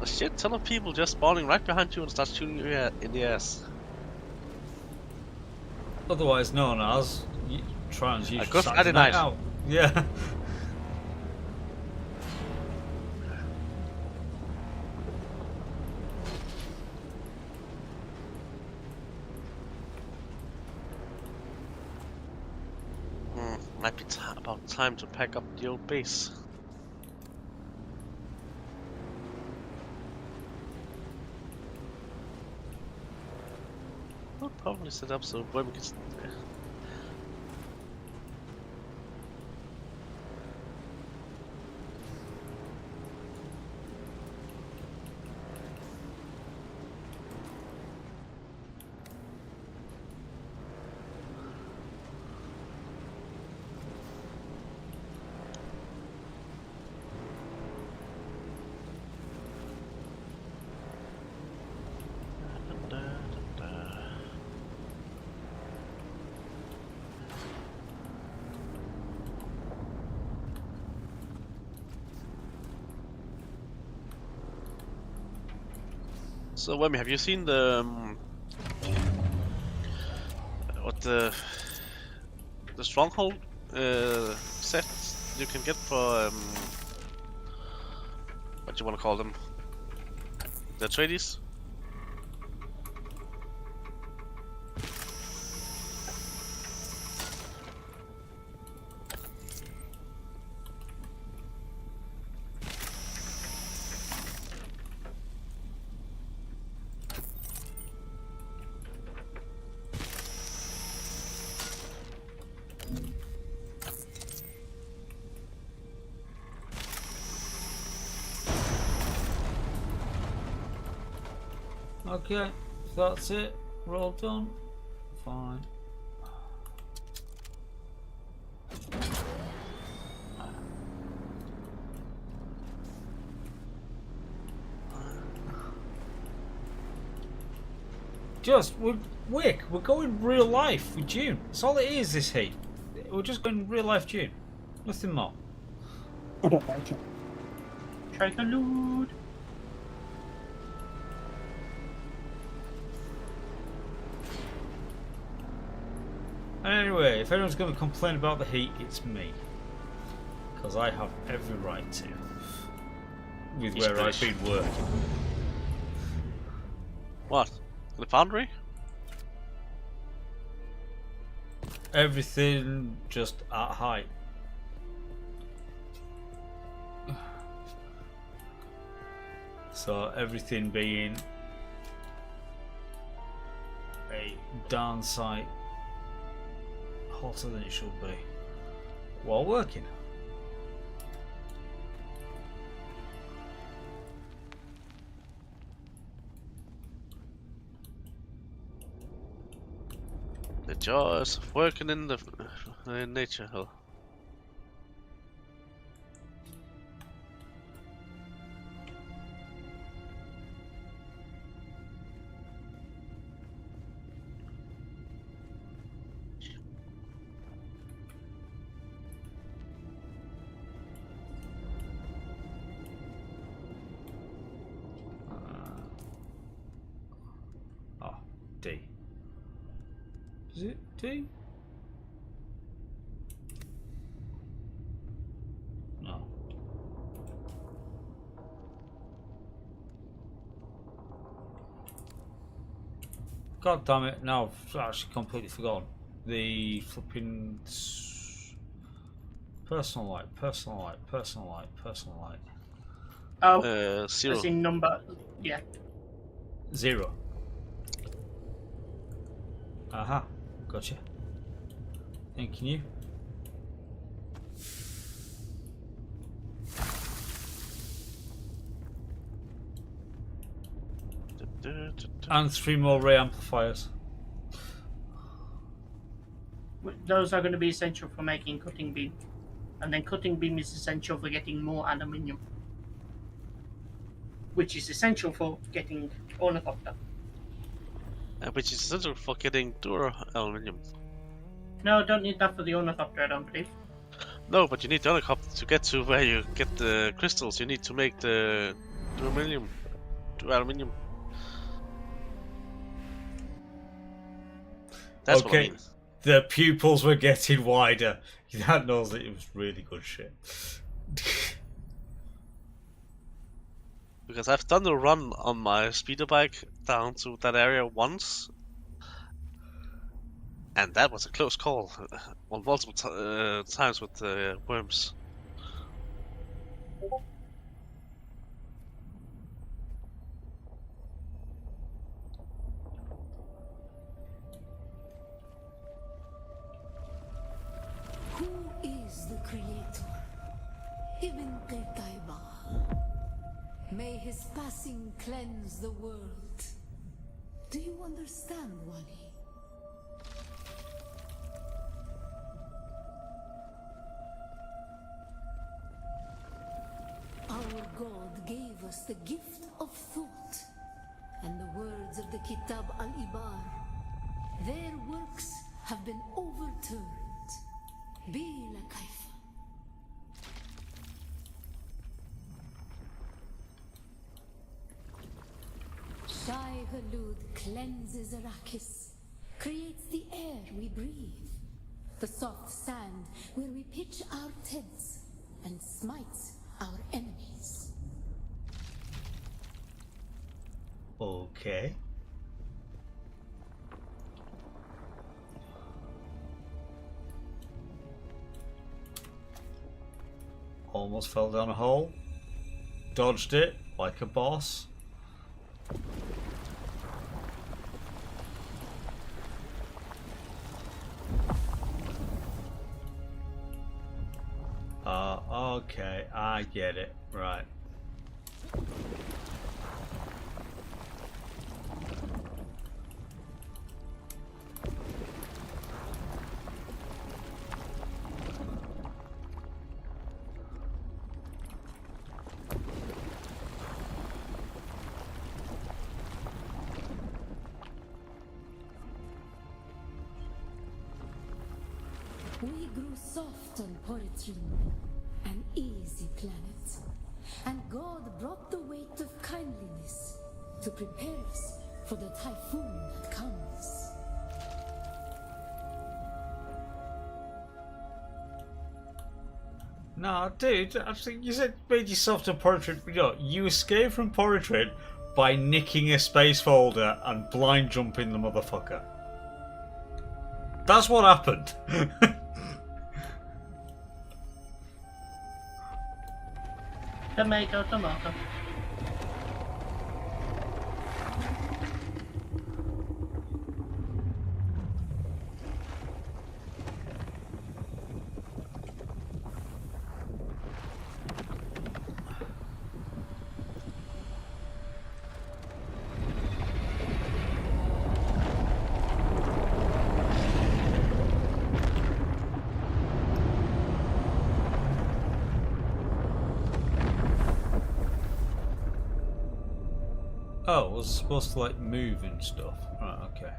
a shit ton of people just spawning right behind you and start shooting you in the ass. Otherwise known as Trans A usual good Saturday Friday night night. out. Yeah. Might be about time to pack up the old base. We'll probably set up so when we can. So, Wemmy, have you seen the what the stronghold set you can get for what do you want to call them? The tradies? Okay, so that's it. We're all done. Fine. We're going real life with June. That's all it is, this heat. We're just going real life June. Nothing more. I don't like it. Try to loot. Anyway, if anyone's going to complain about the heat, it's me. Because I have every right to. With He's where British. I've been working. What? The foundry? Everything just at height. So everything being a darn sight hotter than it should be while working. The joys of working in the nature hell. Oh, D. Is it D? No. God damn it, now I've actually completely forgotten. The flipping personal light, personal light, personal light, personal light. Oh, Zero. as in number. Yeah. 0. Aha, gotcha. Thanking you. And 3 more ray amplifiers. Those are going to be essential for making cutting beam. And then cutting beam is essential for getting more aluminium. Which is essential for getting ornithopter. Which is essential for getting Dura aluminium. No, don't need that for the ornithopter, I don't believe. No, but you need the helicopter to get to where you get the crystals. You need to make the aluminium. That's what I Okay, mean. the pupils were getting wider. That knows that it was really good shit. Because I've done the run on my speeder bike down to that area once, and that was a close call on multiple times with the worms. Who is the creator? Ibn Qitaiba. May his passing cleanse the world. Do you understand, Wali? Our God gave us the gift of thought, and the words of the Kitab al-Ibar. Their works have been overturned. Bila kaifa. Shai Halud cleanses Arrakis, creates the air we breathe, the soft sand where we pitch our tents, and smites our enemies. Okay. Almost fell down a hole. Dodged it like a boss. Okay, I get it. Right. We grew soft on Poritrin, an easy planet, and God brought the weight of kindliness to prepare us for the typhoon that comes. No, dude, actually, you said made yourself to Poritrin. You escaped from Poritrin by nicking a space folder and blind jumping the motherfucker. That's what happened. Tomato, tomato. Oh, it was supposed to like move and stuff. Right, okay.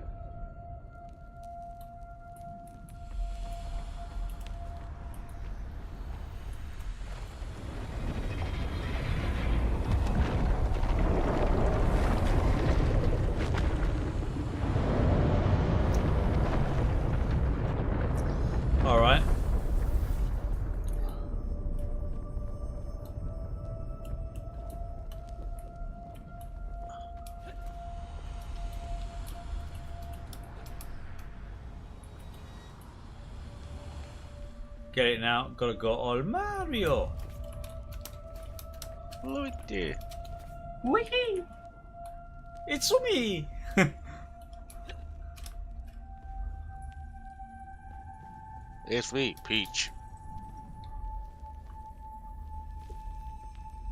Alright. Get it now. Gotta go all Mario. Luigi. Whee! It's me. It's me, Peach.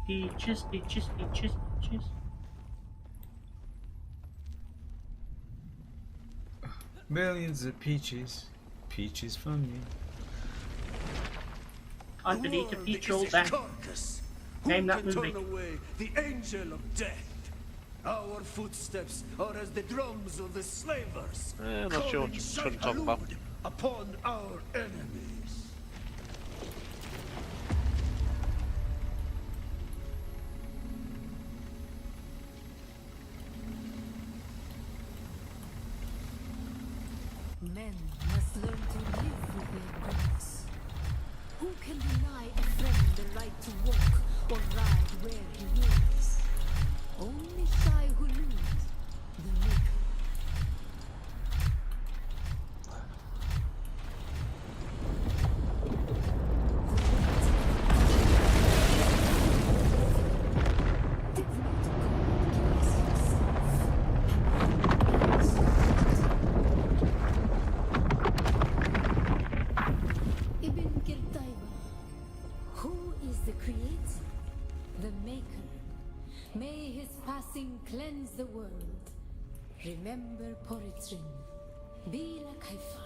Peaches, peaches, peaches, peaches. Millions of peaches. Peaches for me. Underneath a World peach is all a day. carcass. Name Who that can movie. turn away the angel of death? Our footsteps are as the drums of the slavers. Not sure what you're trying to talk about. Salud upon our enemies. Men must learn to live with their gods. Who can deny a friend the right to walk or ride where he wills? Only Shai who lose, the maker. Did not God give us Ibn Kirtaiba, who is the creator, the maker? May his passing cleanse the world. Remember Poritrin, Bila Kaifa.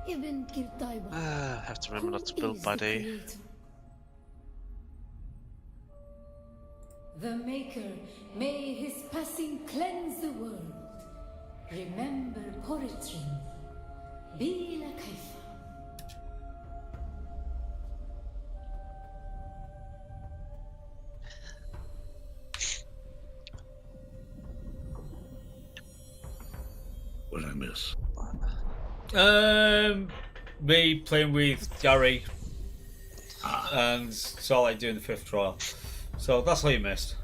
Ibn Kirtaiba, I have to remember not to who build is by the day. creator? The maker, may his passing cleanse the world. Remember Poritrin, Bila Kaifa. What did I miss? Me playing with Gary and Solid doing the 5th trial. So that's all you missed.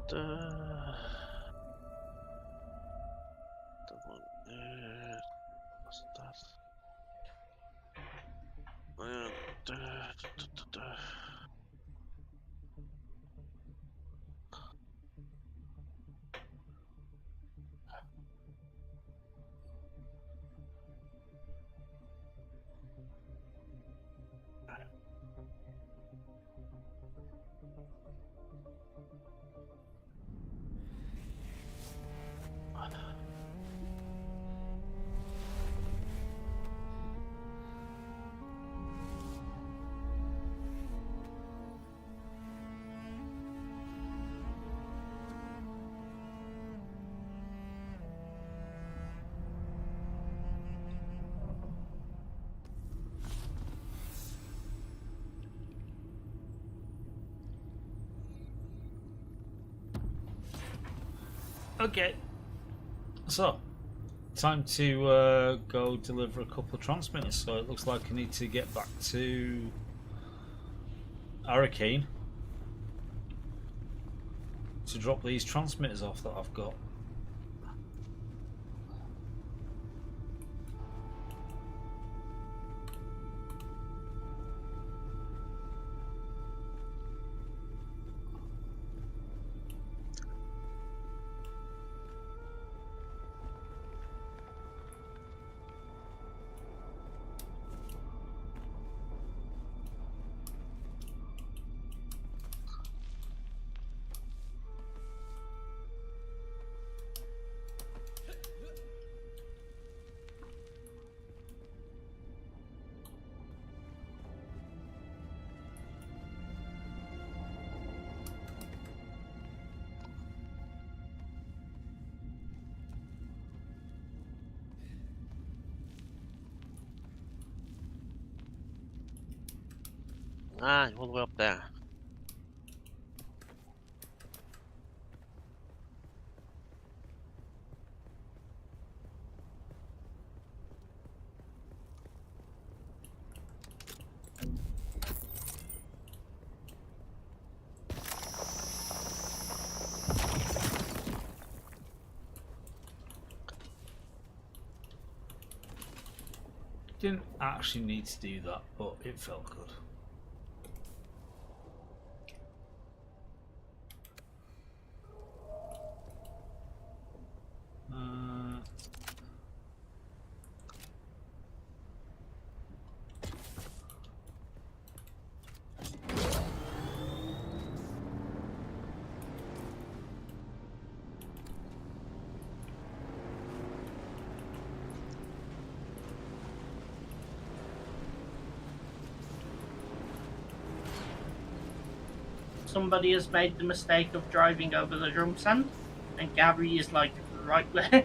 The one there. What's that? And Okay. So, time to go deliver a couple of transmitters. So it looks like I need to get back to Arrakeen to drop these transmitters off that I've got. you're all the way up there. Didn't actually need to do that, but it felt good. somebody has made the mistake of driving over the drum sand, and Gary is like right there.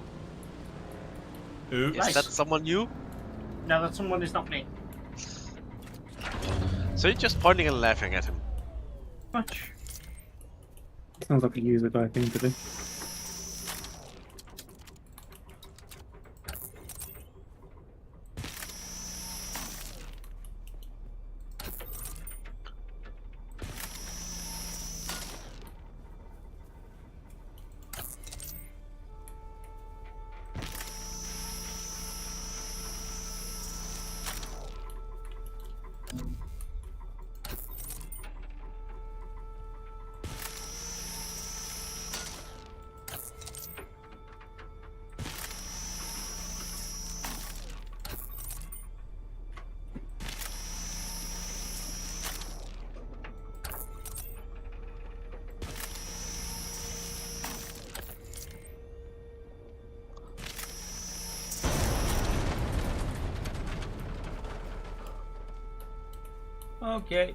Oops. Is that someone new? No, that someone is not me. So you're just pointing and laughing at him. Much. Sounds like a user guy thing to do. Okay.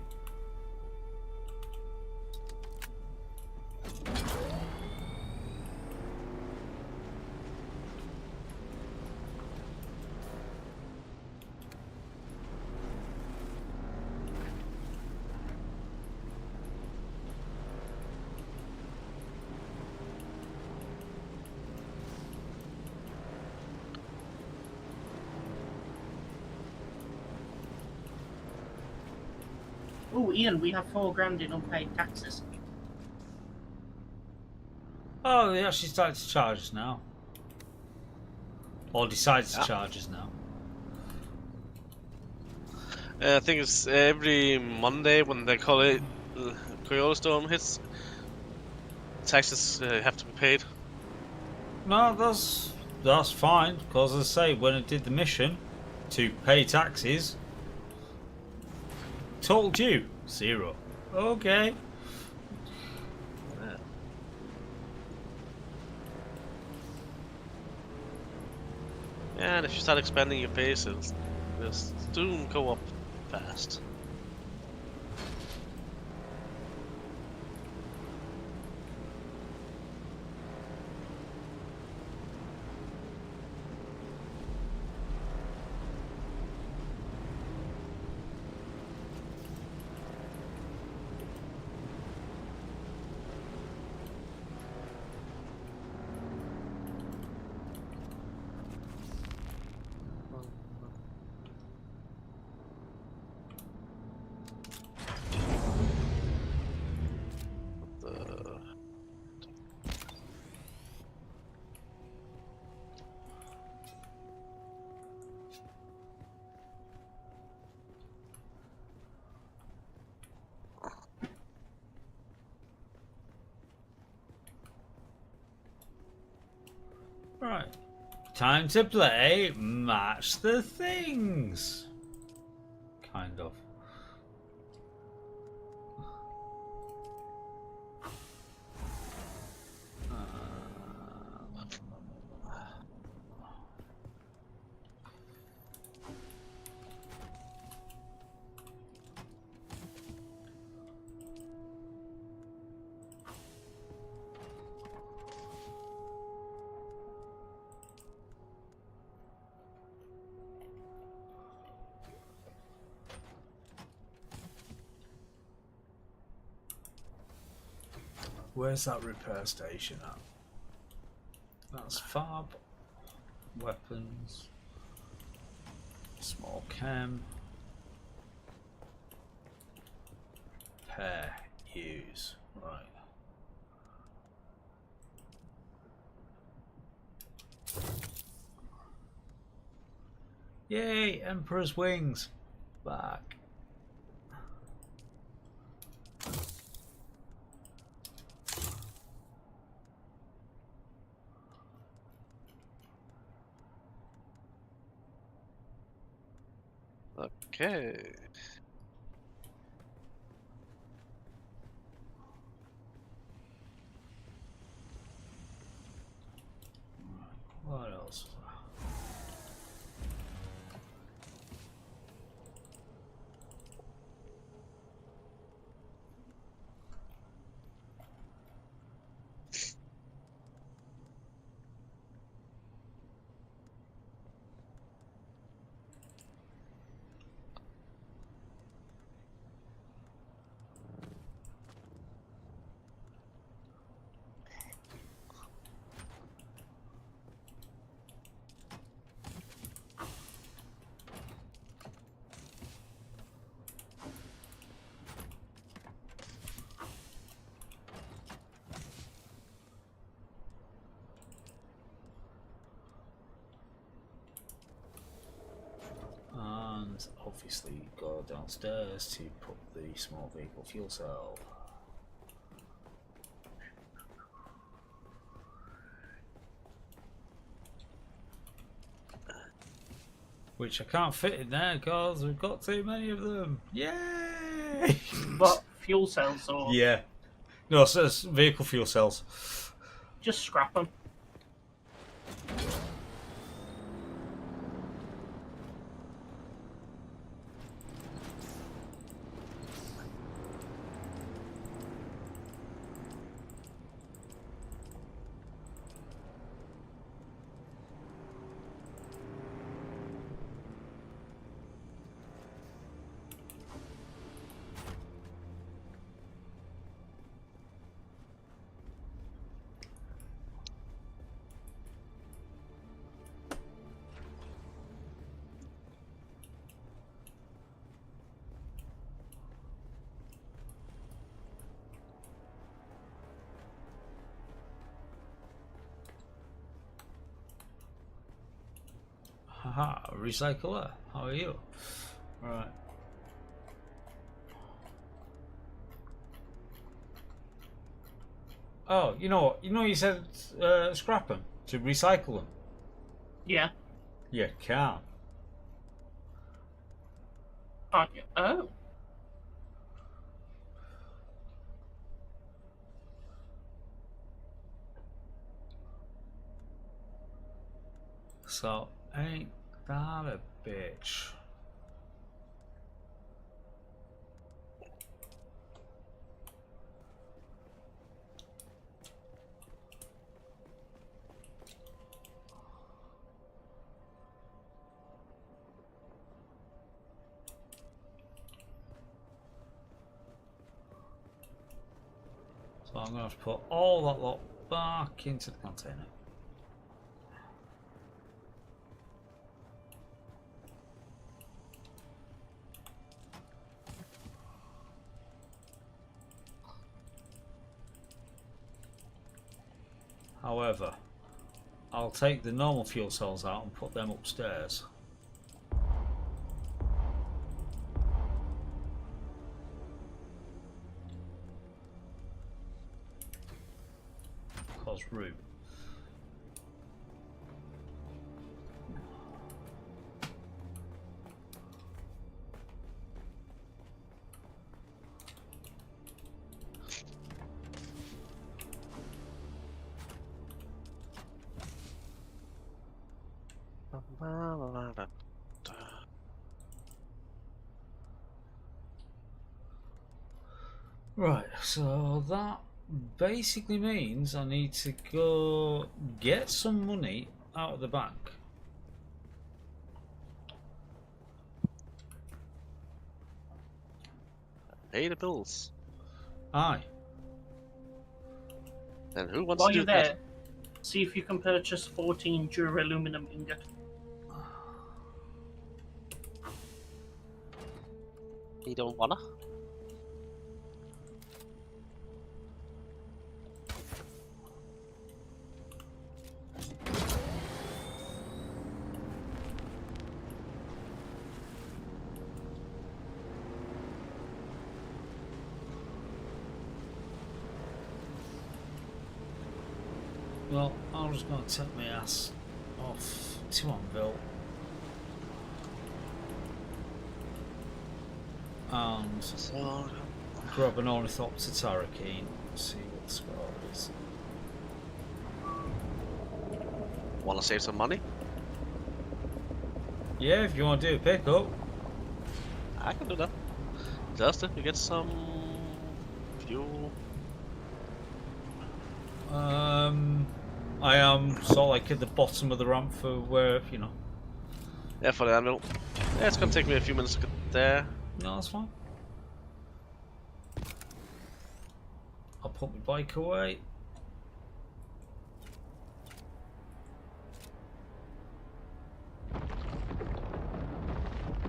Oh, Ian, we have 4 grand in unpaid taxes. Oh, they actually started to charge us now. Or decided to Yeah. charge us now. I think it's every Monday when the Coriolis storm hits, taxes have to be paid. No, that's fine, because as I say, when I did the mission to pay taxes, total due 0. Okay. Yeah, and if you start expanding your base, it'll soon go up fast. Right. Time to play Match the Things. Kind of. Where's that repair station at? That's fab. Weapons. Small chem. Repair. Use. Right. Yay! Emperor's wings. Back. Okay. What else? obviously go downstairs to put the small vehicle fuel cell. Which I can't fit in there because we've got too many of them. Yay! But fuel cells or Yeah. No, so it's vehicle fuel cells. just scrap them. Haha, recycler. How are you? Right. Oh, you know what? You said scrap them to recycle them. Yeah. You can't. Oh. So ain't that a bitch? So I'm going to have to put all that lot back into the container. However, I'll take the normal fuel cells out and put them upstairs. Cause room. Right, so that basically means I need to go get some money out of the bank. Pay the bills. Aye. And who wants While to do you're that? there, see if you can purchase 14 duraluminum ingot. You don't wanna? Well, I'm just going to take my ass off to Anvil and So, grab an Ornithopter Tarrakeen and see what the score is. wanna save some money? Yeah, if you want to do a pickup. I can do that. Just if we get some fuel. I am sort of like at the bottom of the ramp for where, you know. Yeah, for the anvil. Yeah, it's gonna take me a few minutes to get there. No, that's fine. I'll put my bike away.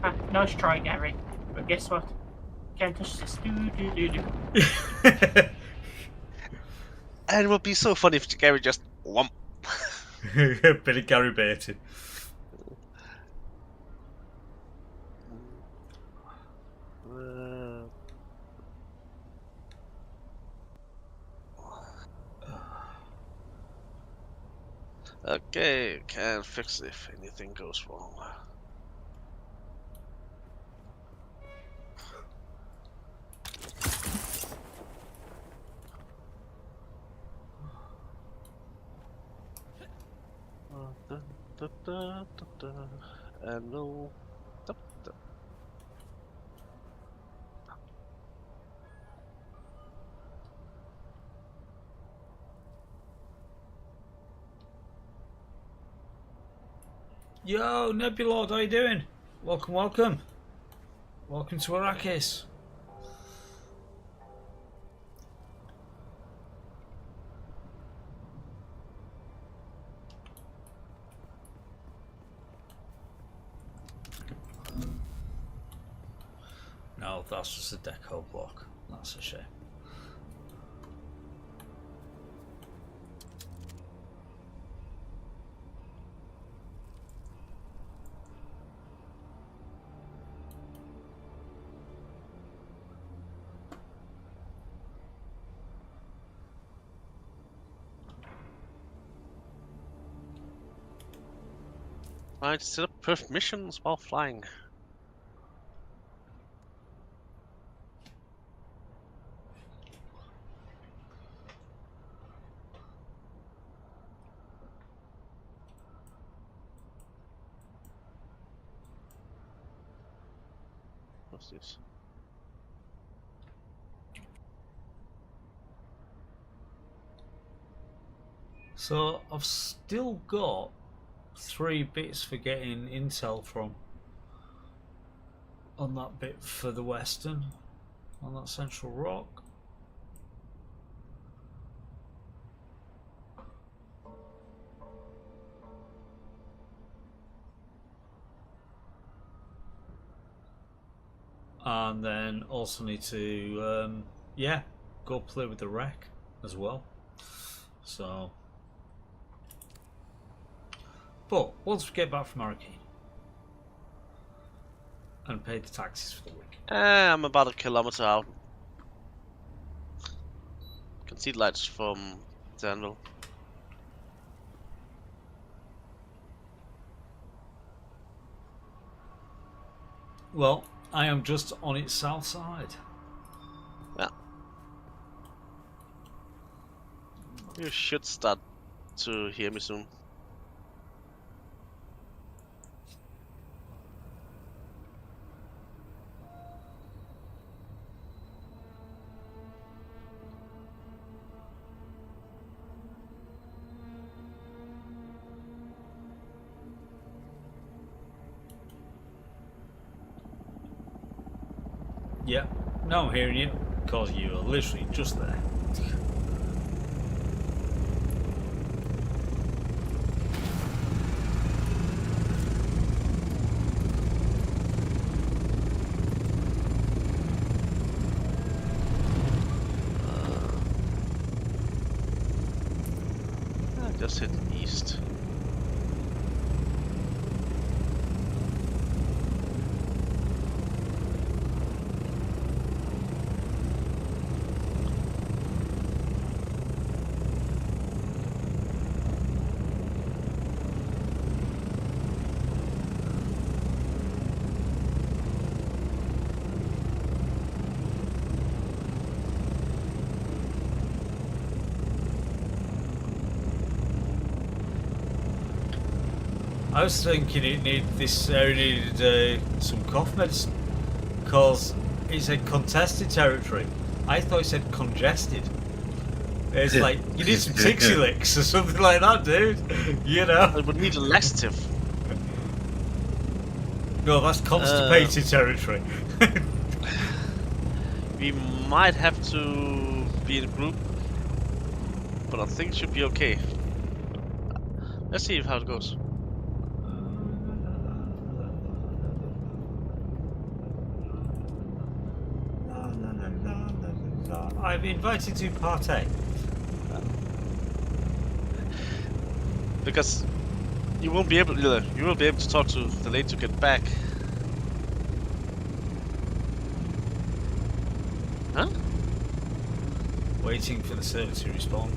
Ah, nice try, Gary. But guess what? Can't touch this. Do. And it would be so funny if Gary just whomp. Bit of Gary baited. Okay, can fix if anything goes wrong. And no. Yo, Nebulord, how you doing? Welcome, welcome. Welcome to Arrakis. No, that's just a deco block. That's a shame. Right, set up perfect missions while flying. What's this? So I've still got 3 bits for getting intel from on that bit for the western, on that central rock. And then also need to yeah, go play with the wreck as well. So, but once we get back from Arrakeen and pay the taxes for the week. I'm about a kilometer out. Can see lights from Danville. Well, I am just on its south side. Yeah. You should start to hear me soon. Yeah, no, I'm hearing you because you are literally just there. Just hit east. I was thinking this area needed some cough medicine because it said contested territory. I thought it said congested. It's like you need some Tixie licks or something like that, dude. You know? It would need a laxative. No, that's constipated territory. We might have to be in a group, but I think it should be okay. Let's see how it goes. I've invited to partake. Because you won't be able to talk to the lady to get back. Huh? Waiting for the server to respond.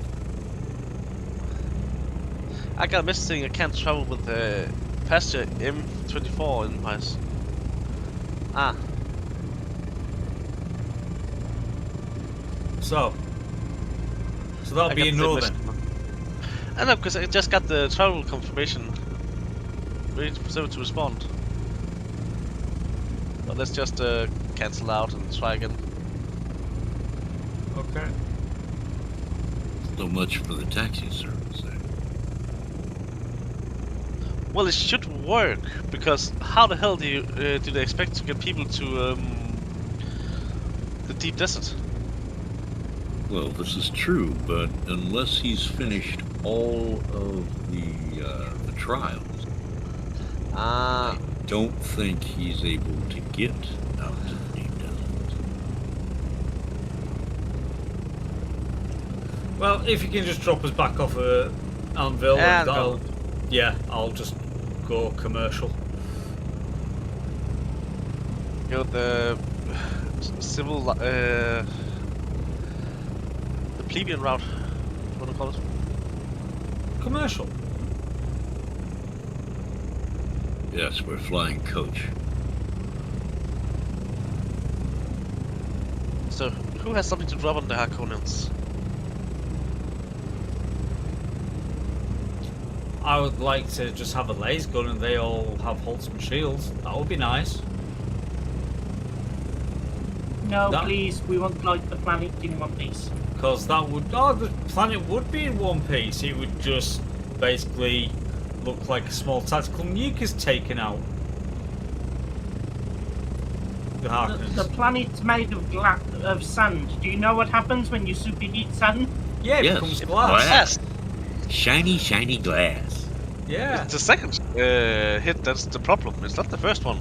I got a message saying I can't travel with the passenger M24 in Pies. Ah. So that'll be a no then. I know, because I just got the travel confirmation. Waiting for someone to respond. But let's just cancel out and try again. Okay. So much for the taxi service, eh? Well, it should work, because how the hell do they expect to get people to the deep desert? Well, this is true, but unless he's finished all of the trials, Ah. I don't think he's able to get out to the deep desert. Well, if you can just drop us back off Anvil, Yeah, I'll just go commercial. You know, the civil, the plebeian route, what do you call it? Commercial. Yes, we're flying coach. So, who has something to drop on the Harkonnens? I would like to just have a laser gun and they all have Holtzman shields. That would be nice. No, please, we want like the planet in one piece. Because that would... Oh, the planet would be in one piece. It would just basically look like a small tactical nuke is taken out. The Harkonnens. The planet's made of sand. Do you know what happens when you superheat sand? Yeah, it Yes, becomes it's glass. Yes! Shiny, shiny glass. Yeah. It's the second hit that's the problem, it's not the first one.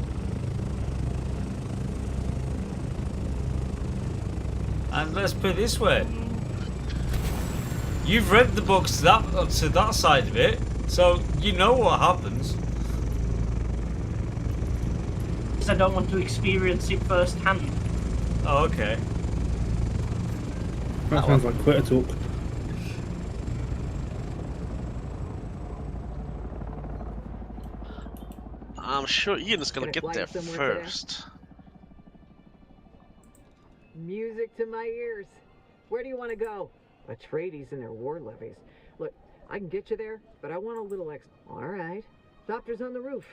And let's put it this way. You've read the books to that side of it, so you know what happens. Because I don't want to experience it firsthand. Oh, okay. That sounds like Twitter talk. I'm sure Ian is gonna Gonna get fly there somewhere today? first. Music to my ears. Where do you want to go? Atreides and their war levies. Look, I can get you there, but I want a little extra. All right. Doctor's on the roof.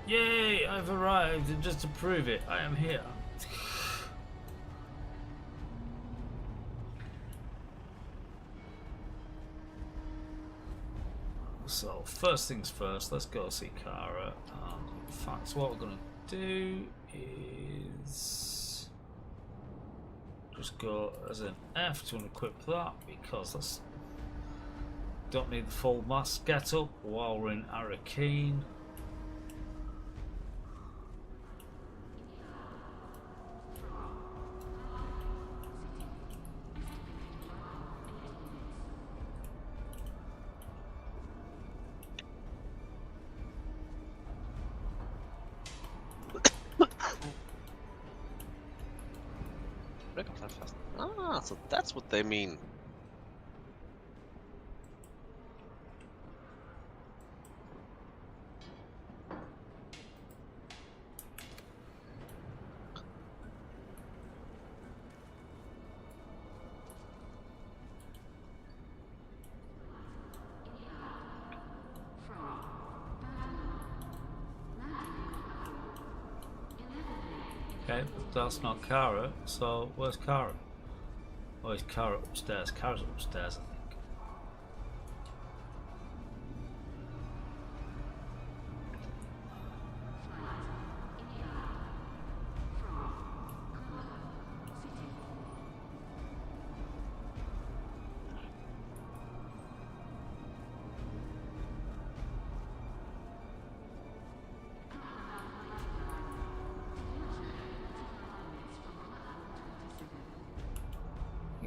Yay, I've arrived, and just to prove it, I am here. So, first things first, let's go see Kara. In fact, so what we're going to do is just go as an F to unequip that, because that's don't need the full mask get up while we're in Arakeen. Ah, so that's what they mean. Okay, but that's not Kara, so where's Kara? Oh, is Kara upstairs? Kara's upstairs, I think.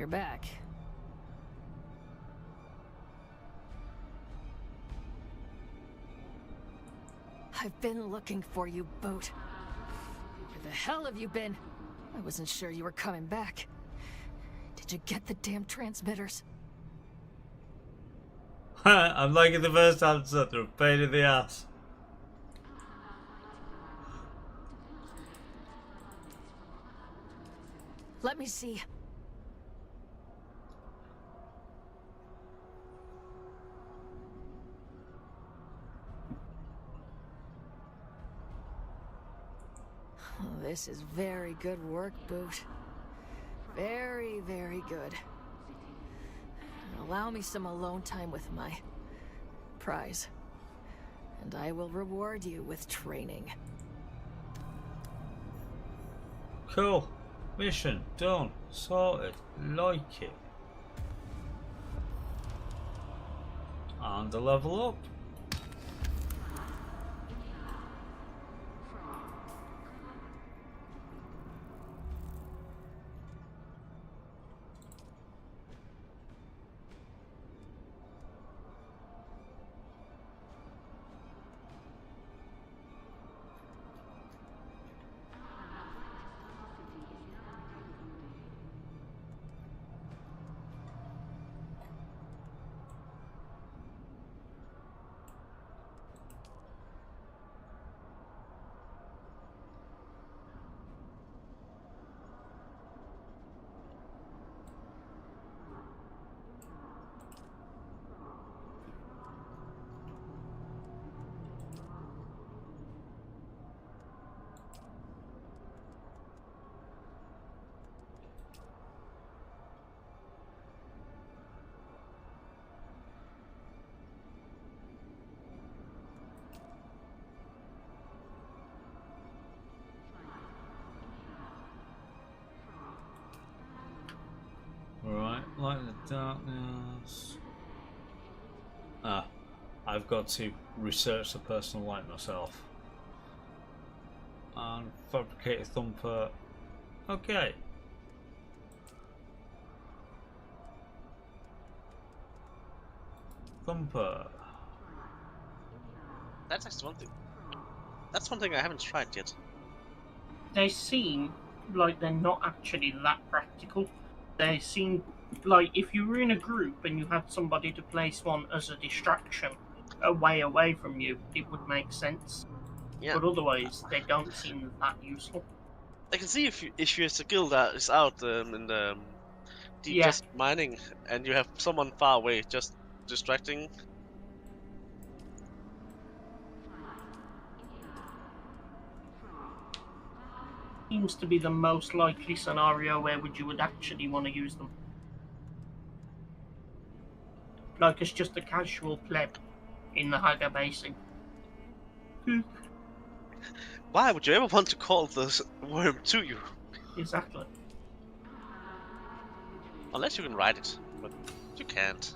You're back. I've been looking for you, Boot. Where the hell have you been? I wasn't sure you were coming back. Did you get the damn transmitters? I'm liking the first answer. They're a pain in the ass. Let me see. Oh, this is very good work, Boot. Very, very good. Allow me some alone time with my prize, and I will reward you with training. Cool. Mission done. Sorted. Like it. And a level up. Right, light in the darkness. Ah, I've got to research the personal light myself. And fabricate a thumper. Okay. Thumper. That's actually one thing. That's one thing I haven't tried yet. They seem like they're not actually that practical. They seem like if you were in a group and you had somebody to place one as a distraction away from you, it would make sense. Yeah. But otherwise, they don't seem that useful. I can see if you're a skill that is out in the deep desert mining and you have someone far away just distracting. Seems to be the most likely scenario where you would actually want to use them. Like it's just a casual pleb in the Haga Basin. Why would you ever want to call this worm to you? Exactly. Unless you can ride it, but you can't.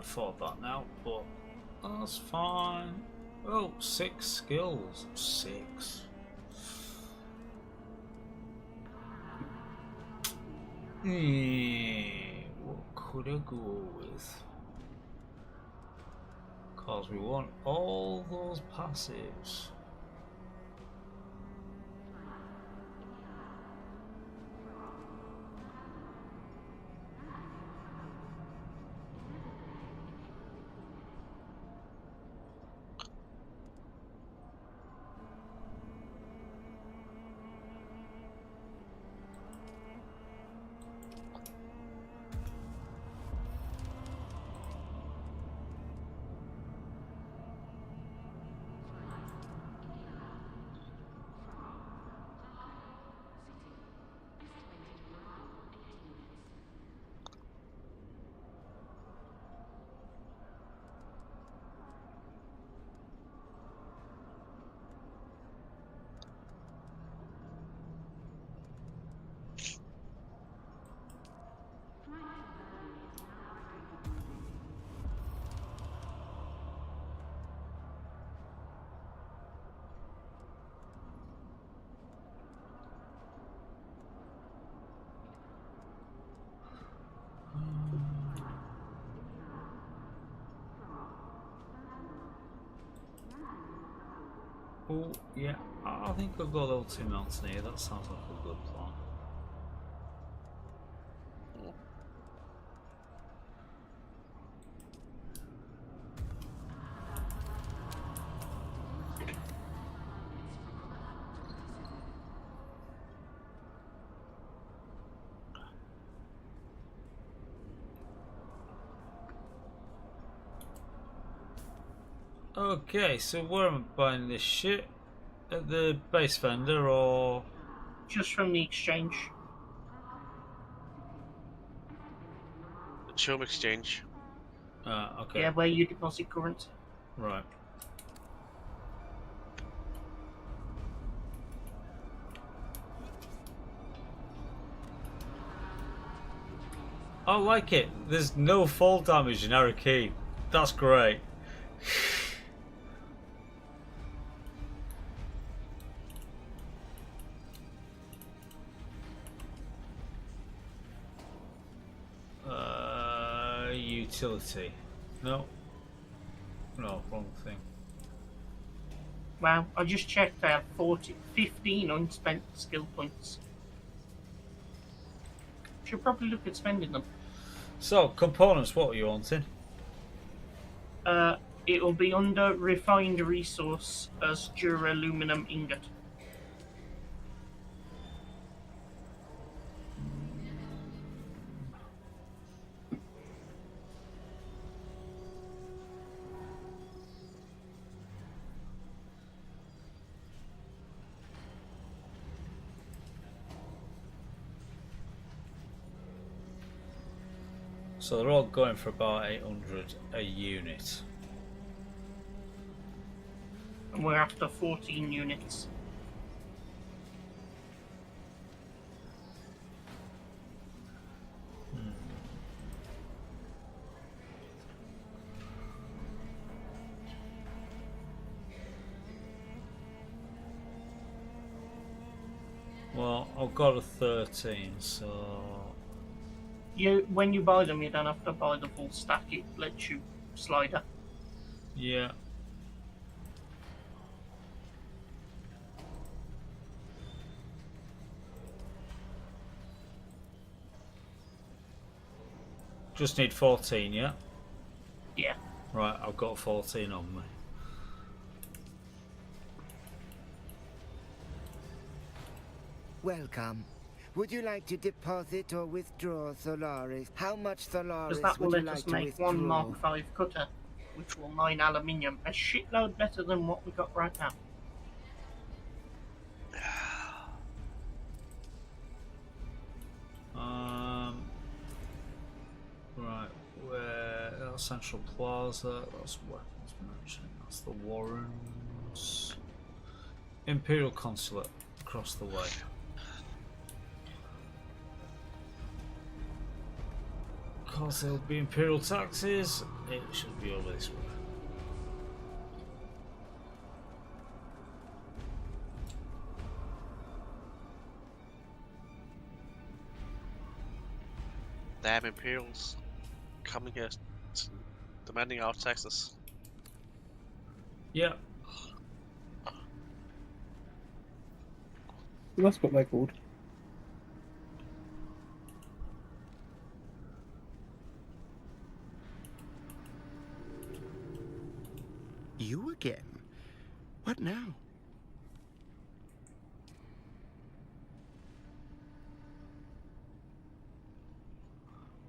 afford that now, but that's fine. Oh, 6 skills. 6. What could I go with? Because we want all those passives. Oh, yeah, I think I'll go level 2 Mountaineer. That sounds like a good plan. Okay, so where am I buying this shit? At the base vendor or...? Just from the exchange. Show exchange. Okay. Yeah, where you deposit currency. Right. I like it. There's no fall damage in Arrakeen. That's great. Utility. No. No, wrong thing. Wow, I just checked. I have 15 unspent skill points. Should probably look at spending them. So, components, what are you wanting? It will be under refined resource as duraluminum ingot. So they're all going for about 800 a unit. And we're after 14 units. Well, I've got a 13, so... When you buy them, you don't have to buy the full stack. It lets you slider. Yeah. Just need 14, yeah? Yeah. Right, I've got 14 on me. Welcome. Would you like to deposit or withdraw Solaris? How much Solaris Because that will would you let like us to make withdraw? one Mark V cutter, which will mine aluminium. A shitload better than what we got right now. Right, where... That's Central Plaza, that's Weapons Merchant, that's the Warrens. Imperial Consulate, across the way. Because there'll be Imperial taxes, it should be over this way. Damn Imperials coming here demanding our taxes. Yeah. That's what they're called. You again? What now?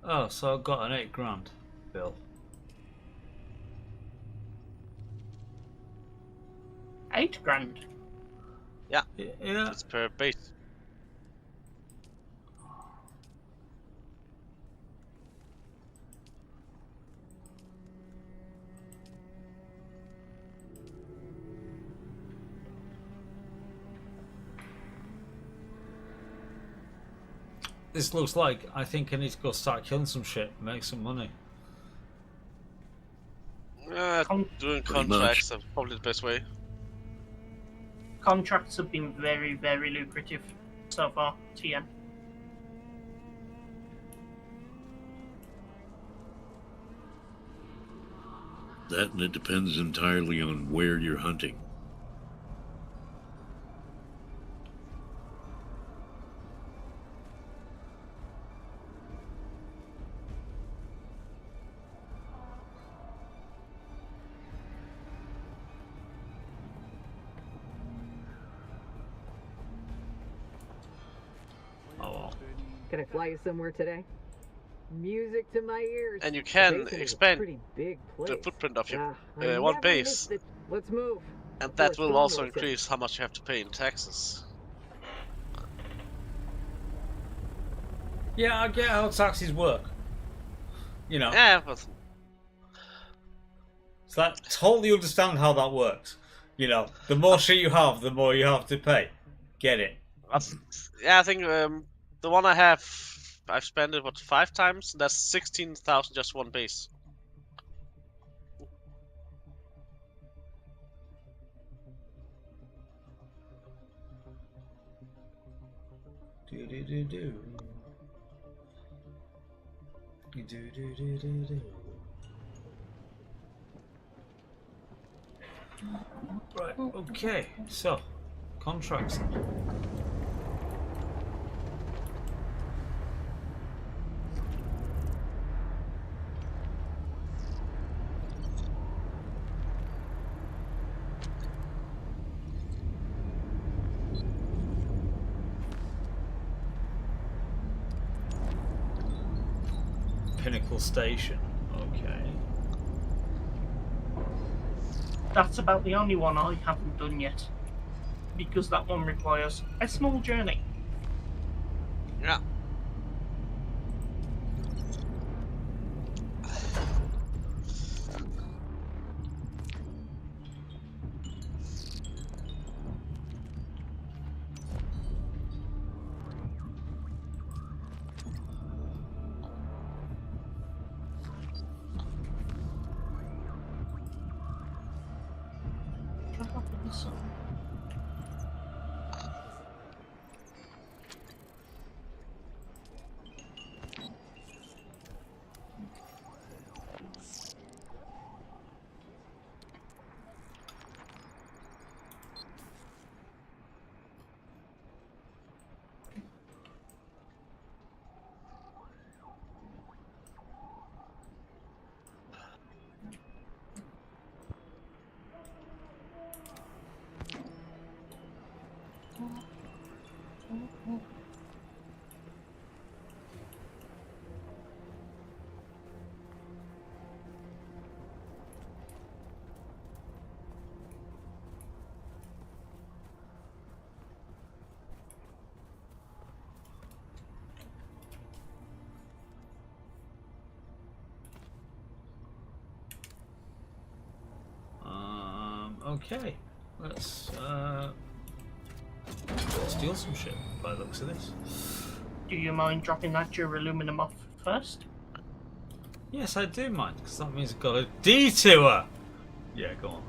Oh, so I got an 8 grand bill. 8 grand. Yeah. Yeah. That's per base. This looks like I think I need to go start killing some shit, make some money. Doing contracts are probably the best way. Contracts have been very, very lucrative so far, TN. That and it depends entirely on where you're hunting. Can I fly you somewhere today? Music to my ears. And you can Basin is a expand pretty big place. the footprint of your I one never base. missed it. Let's move. And Before that will storm also rolls in. increase how much you have to pay in taxes. Yeah, I get how taxes work. You know. Yeah, but So I totally understand how that works. You know, the more shit you have, the more you have to pay. Get it? yeah, I think the one I have, I've spent it 5 times. That's 16,000 just one base. Do do do do. Do do do do do. Right. Okay. So, contracts. Pinnacle Station. Okay. That's about the only one I haven't done yet. Because that one requires a small journey. Yeah. Okay, let's steal some shit by the looks of this. Do you mind dropping that duraluminum off first? Yes, I do mind, because that means I've got a detour. Yeah, go on.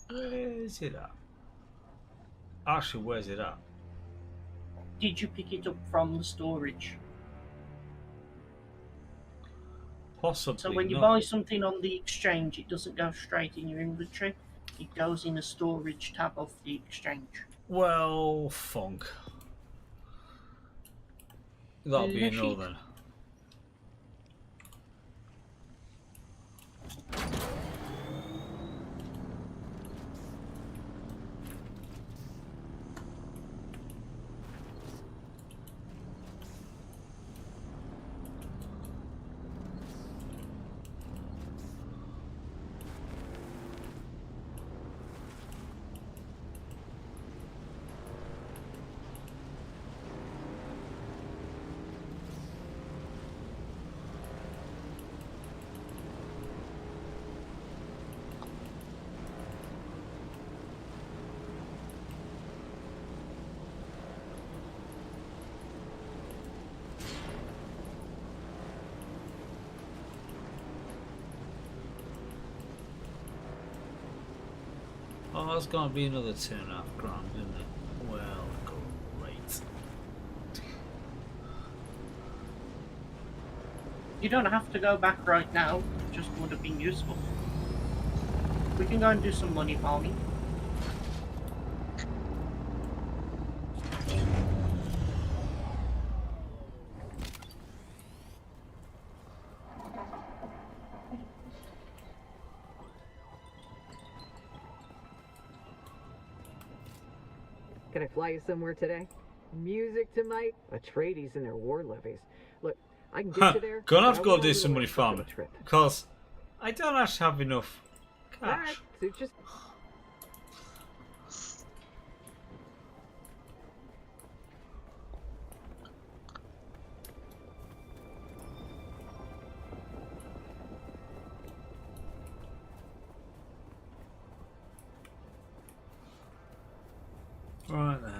Where's it at? Actually, where's it at? Did you pick it up from the storage? Possibly. So when you not. buy something on the exchange, it doesn't go straight in your inventory. It goes in the storage tab of the exchange. Well, funk. That'll be a no then. Oh, that's gonna be another £2.5 grand, isn't it? Well, great. You don't have to go back right now, it just would have been useful. We can go and do some money farming. Can I fly you somewhere today? Music to my Atreides and their war levies. Look, I can get you there. Gonna have but to I go want a do little some money extra for the farming, trip. because I don't actually have enough cash. Alright, so just Right then.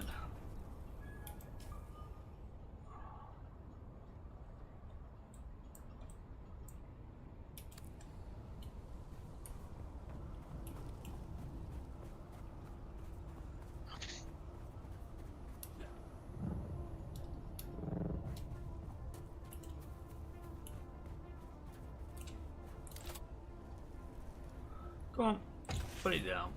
Go on, put it down.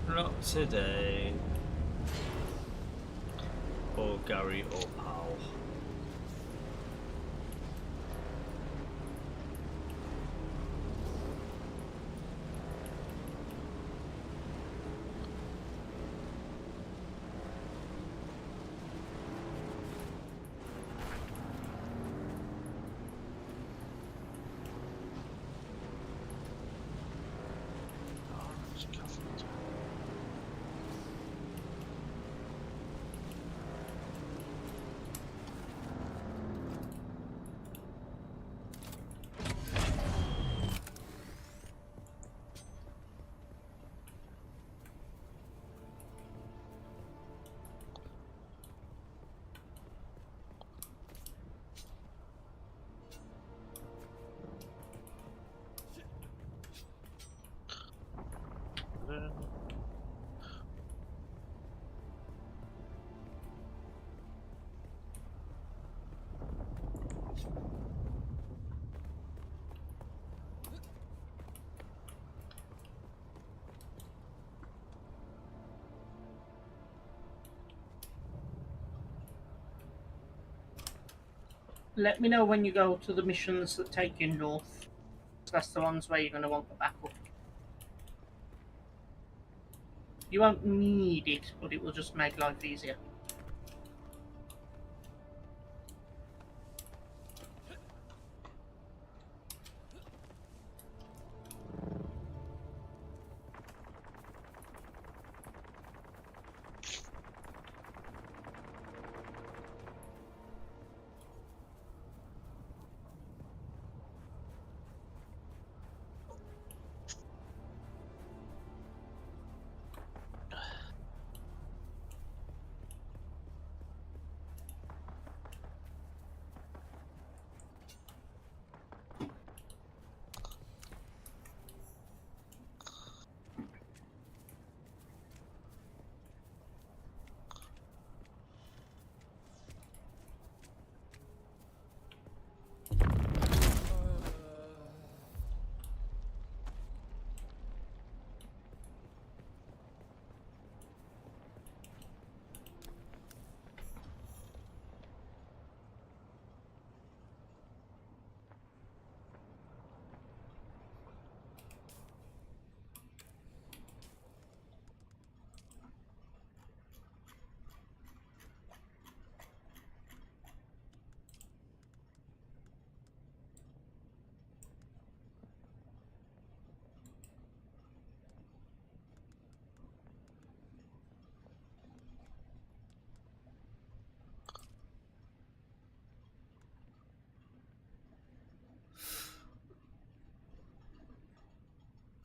Not today. Or Gary or Powell. Let me know when you go to the missions that take you north. That's the ones where you're going to want the backup. You won't need it, but it will just make life easier.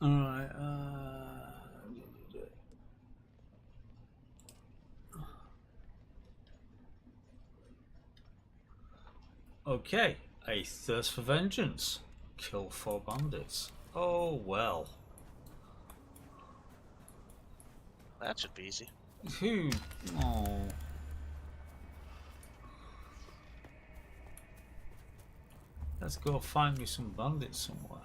Alright, okay, a thirst for vengeance. Kill 4 bandits. Oh well. That should be easy. Who? Oh. Let's go find me some bandits somewhere.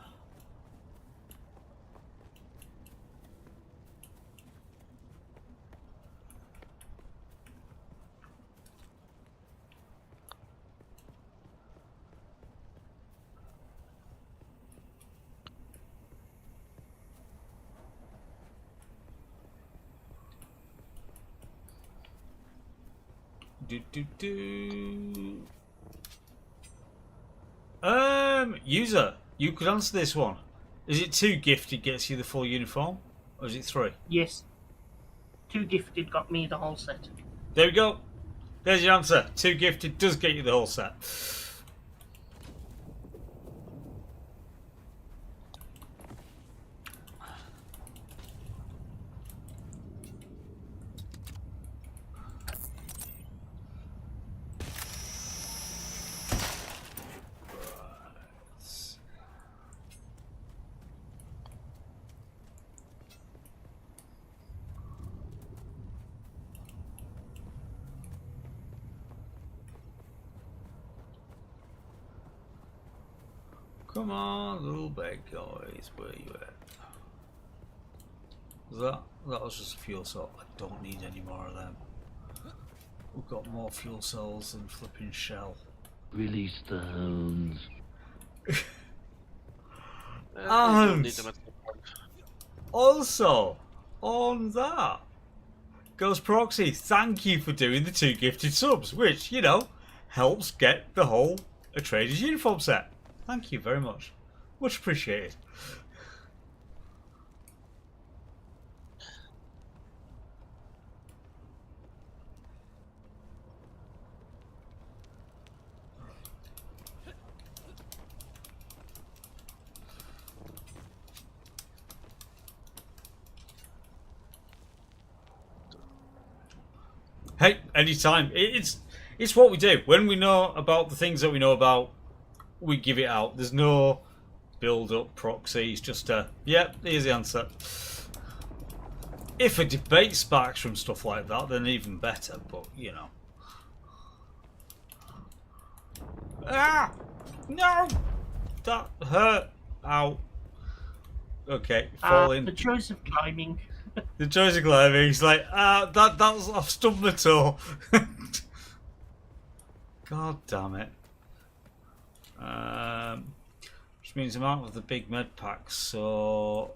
User, you could answer this one. Is it 2 gifted gets you the full uniform? Or is it 3? Yes. 2 gifted got me the whole set. There we go. There's your answer. 2 gifted does get you the whole set. Come on, little bad guys, where you at? That was just a fuel cell. I don't need any more of them. We've got more fuel cells than flipping shell. Release the hounds. And also, on that, Ghost Proxy, thank you for doing the 2 gifted subs, which, you know, helps get the whole Atreides uniform set. Thank you very much. Much appreciated. Hey, anytime. It's what we do. When we know about the things that we know about, we give it out. There's no build-up proxy. It's just yep, here's the answer. If a debate sparks from stuff like that, then even better. But you know. Ah! No! That hurt. Ow. Okay, falling. The choice of climbing. The choice of climbing. He's like, that's I've stubbed my toe. God damn it. Which means I'm out of the big med packs, so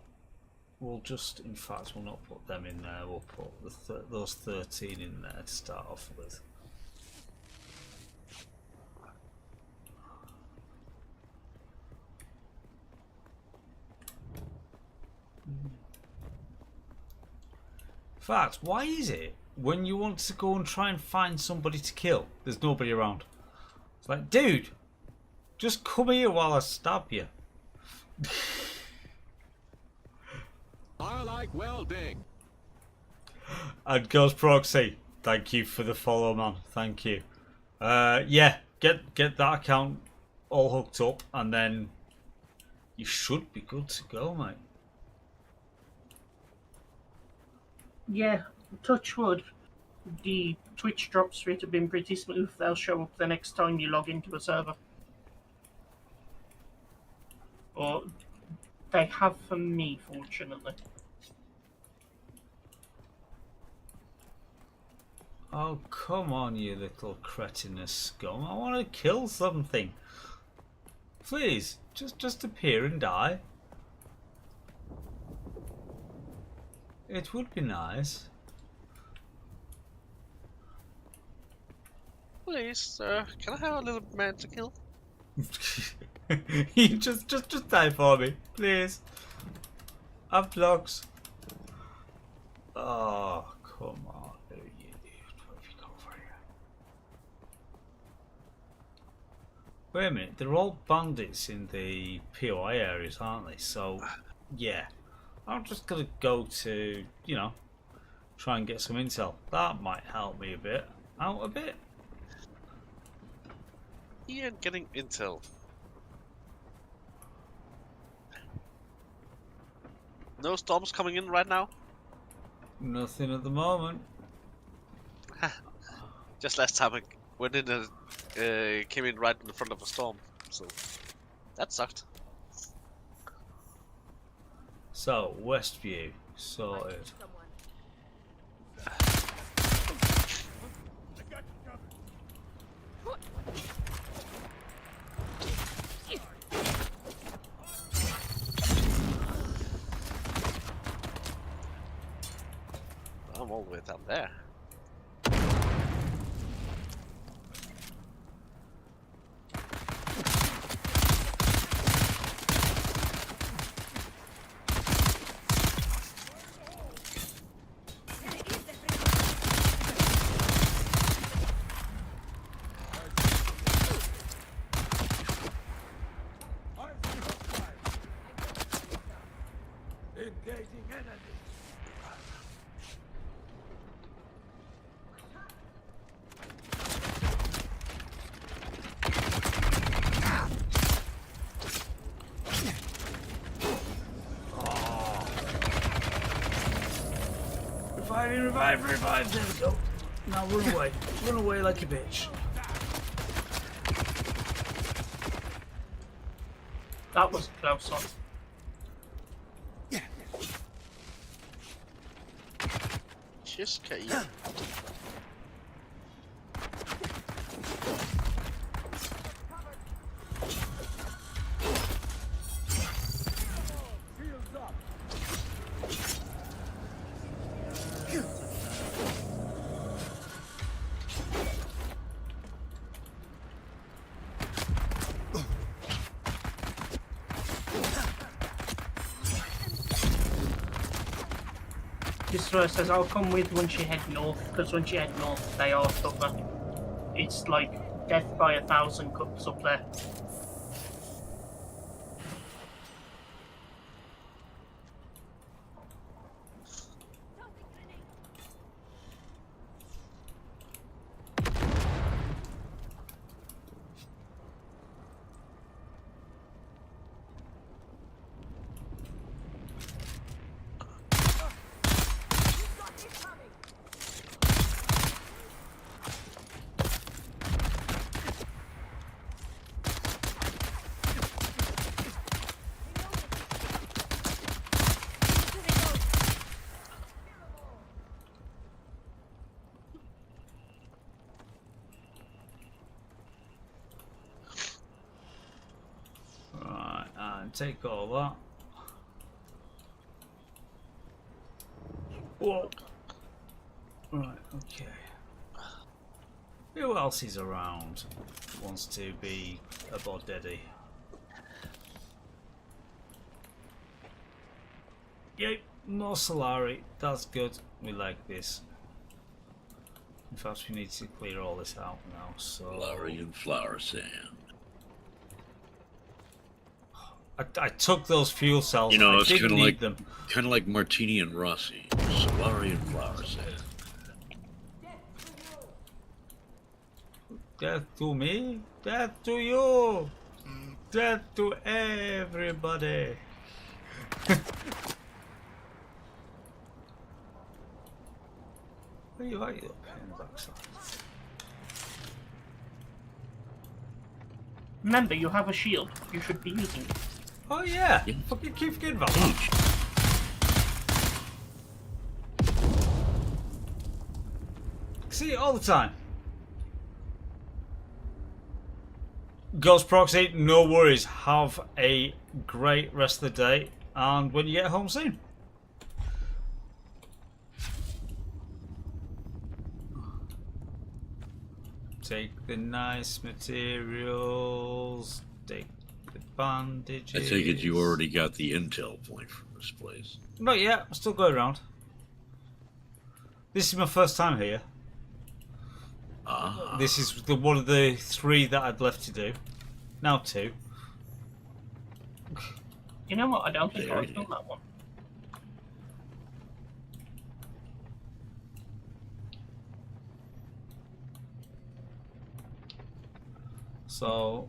we'll just, in fact, we'll not put them in there. We'll put those 13 in there to start off with. In fact, why is it when you want to go and try and find somebody to kill, there's nobody around? It's like, dude, just come here while I stab you. I like welding. And Ghost Proxy, thank you for the follow, man. Thank you. Yeah, get that account all hooked up, and then you should be good to go, mate. Yeah, touch wood. The Twitch drops rate have been pretty smooth. They'll show up the next time you log into a server. Or they have for me, fortunately. Oh, come on, you little cretinous scum. I want to kill something. Please, just appear and die. It would be nice. Please, sir, can I have a little man to kill? You just die for me, please. Have blocks. Oh, come on, you dude. What have you got for you? Wait a minute, they're all bandits in the POI areas, aren't they? So, yeah. I'm just gonna go to, you know, try and get some intel. That might help me out a bit. Ian getting intel. No storms coming in right now? Nothing at the moment. Just last time I went in and came in right in the front of a storm, so that sucked. So, Westview, sorted. I'm all the way down there. Engaging enemy. Revive, there we go. Now run away like a bitch. That was a close one. Just okay. This verse says, I'll come with once you head north, because once you head north, they are tougher. It's like death by 1,000 cups up there. Right, take all that. Whoa. Right, okay. Who else is around? Wants to be a bodeddy? Yep, more Solari. That's good. We like this. In fact, we need to clear all this out now. So Solarian flower sand. I took those fuel cells. You know, I it's didn't need them. Kind of like Martini and Rossi. Solarian flower sand. Death to me, death to you, death to everybody. Where you at, you little pain backside? Remember, you have a shield. You should be using it. Oh yeah, fucking keep forgetting about that. See it all the time. Ghost Proxy, no worries. Have a great rest of the day, and when you get home soon. Take the nice materials. Take the bandages. I take it you already got the intel point from this place. Not yet. I'm still going around. This is my first time here. Ah. This is the one of the 3 that I'd left to do. Now 2. You know what? I don't think I've done that one. So,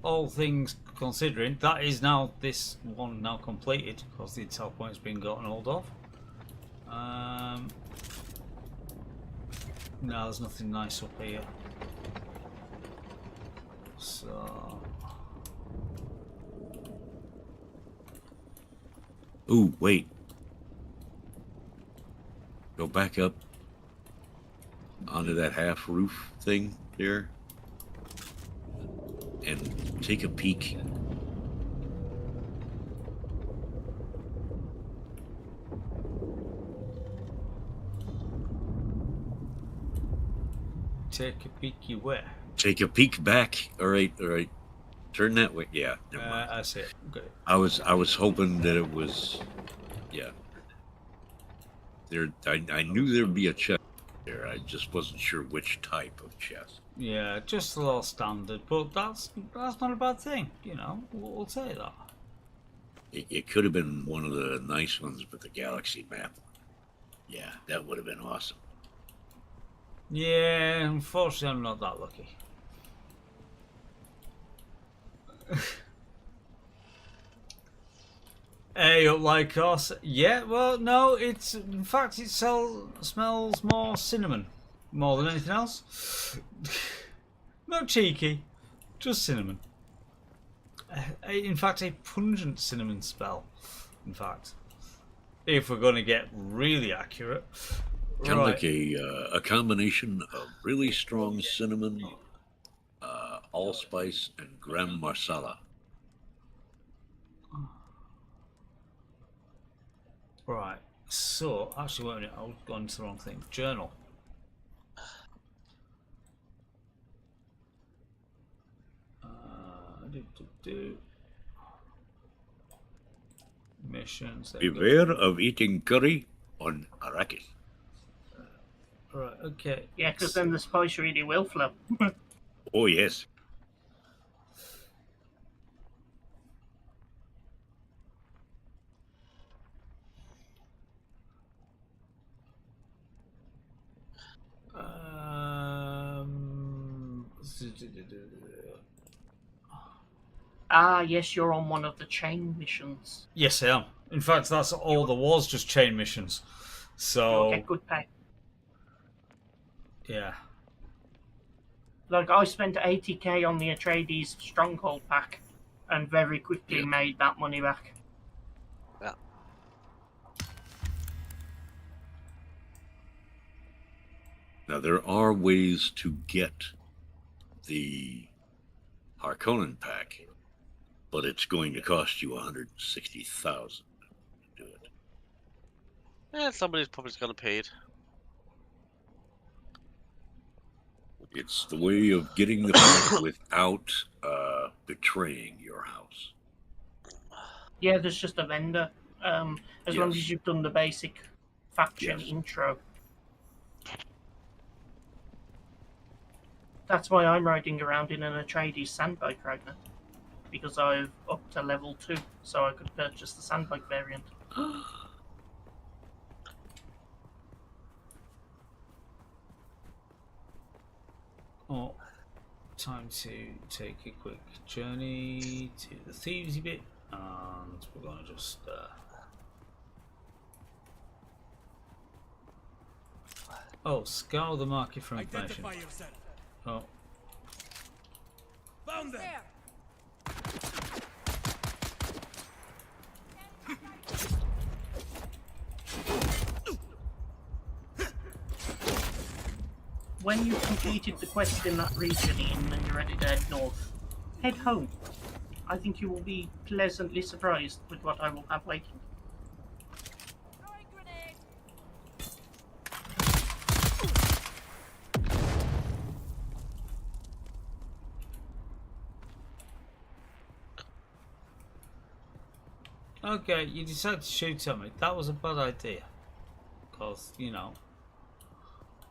all things considering, that is now this one now completed because the intel point has been gotten hold of. No, there's nothing nice up here. So. Ooh, wait. Go back up onto that half roof thing there and take a peek. Take a peeky where? Take a peek back. All right, all right. Turn that way. Yeah, never mind. I see it. Okay. I was hoping that it was, yeah. There, I knew there'd be a chest there. I just wasn't sure which type of chest. Yeah, just a little standard, but that's not a bad thing. You know, we'll say that. It could have been one of the nice ones with the galaxy map. Yeah, that would have been awesome. Yeah, unfortunately, I'm not that lucky. Hey, up like us? Yeah, well, no, it's in fact it smells more cinnamon, more than anything else. Not cheeky, just cinnamon. In fact, a pungent cinnamon smell. In fact, if we're going to get really accurate. Kind of like a combination of really strong cinnamon, allspice, and gram masala. Right, so, actually, wait a minute, I was going to the wrong thing. Journal. Missions. Beware of eating curry on Arrakis. Right, okay. Yeah, because then the spice really will flow. Oh, yes. Ah, yes, you're on one of the chain missions. Yes, I am. In fact, that's all there was, just chain missions. So. You'll get good pay. Yeah. Like, I spent 80k on the Atreides Stronghold pack and very quickly made that money back. Yeah. Now, there are ways to get the Harkonnen pack, but it's going to cost you 160,000 to do it. Somebody's probably gonna pay it. It's the way of getting the part without betraying your house. Yeah, there's just a vendor. As long as you've done the basic faction intro. That's why I'm riding around in an Atreides sandbike right now. Because I've up to level 2, so I could purchase the sandbike variant. Oh, time to take a quick journey to the thievesy bit, and we're gonna just scour the market for information. Identify yourself. Oh. Found them. When you've completed the quest in that region, Ian, and you're ready to head north, head home. I think you will be pleasantly surprised with what I will have waiting. Okay, you decided to shoot at me. That was a bad idea. Because, you know,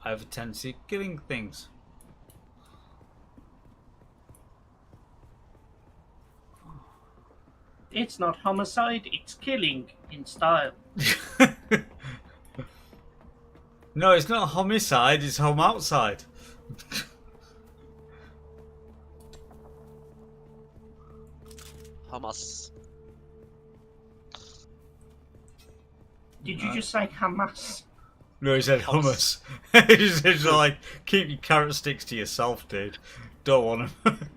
I have a tendency of killing things. It's not homicide, it's killing in style. No, it's not homicide, it's home outside. Hamas. Did you just say Hamas? No, he said hummus. He said, like, keep your carrot sticks to yourself, dude. Don't want them.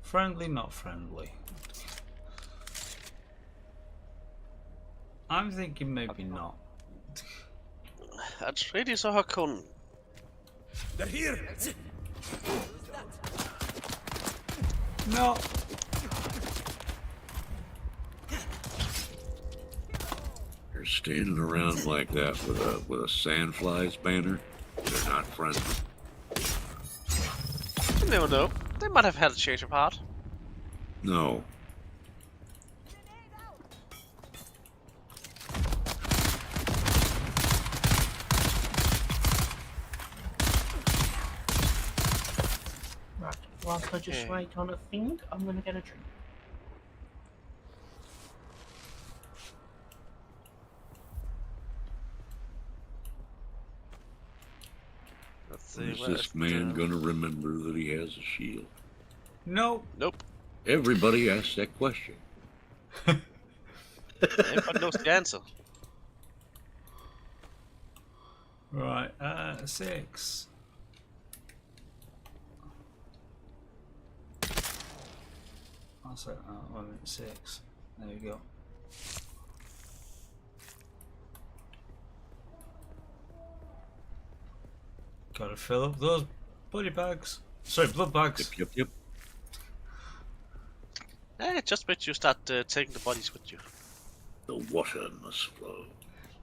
Friendly, not friendly. I'm thinking maybe not. Atreides or Hakon? They're here. No. You're standing around like that with a sandflies banner. They're not friendly. You never know. They might have had a change of heart. No. Right, whilst I just wait on a thing, I'm gonna get a drink. Let's see. Is this man gonna remember that he has a shield? No. Nope. Everybody asks that question. Everybody knows the answer. Right, 6. I'll say 6. There you go. Gotta fill up those body bags. Sorry, blood bags. Yep. Just wait till you start taking the bodies with you. The water must flow.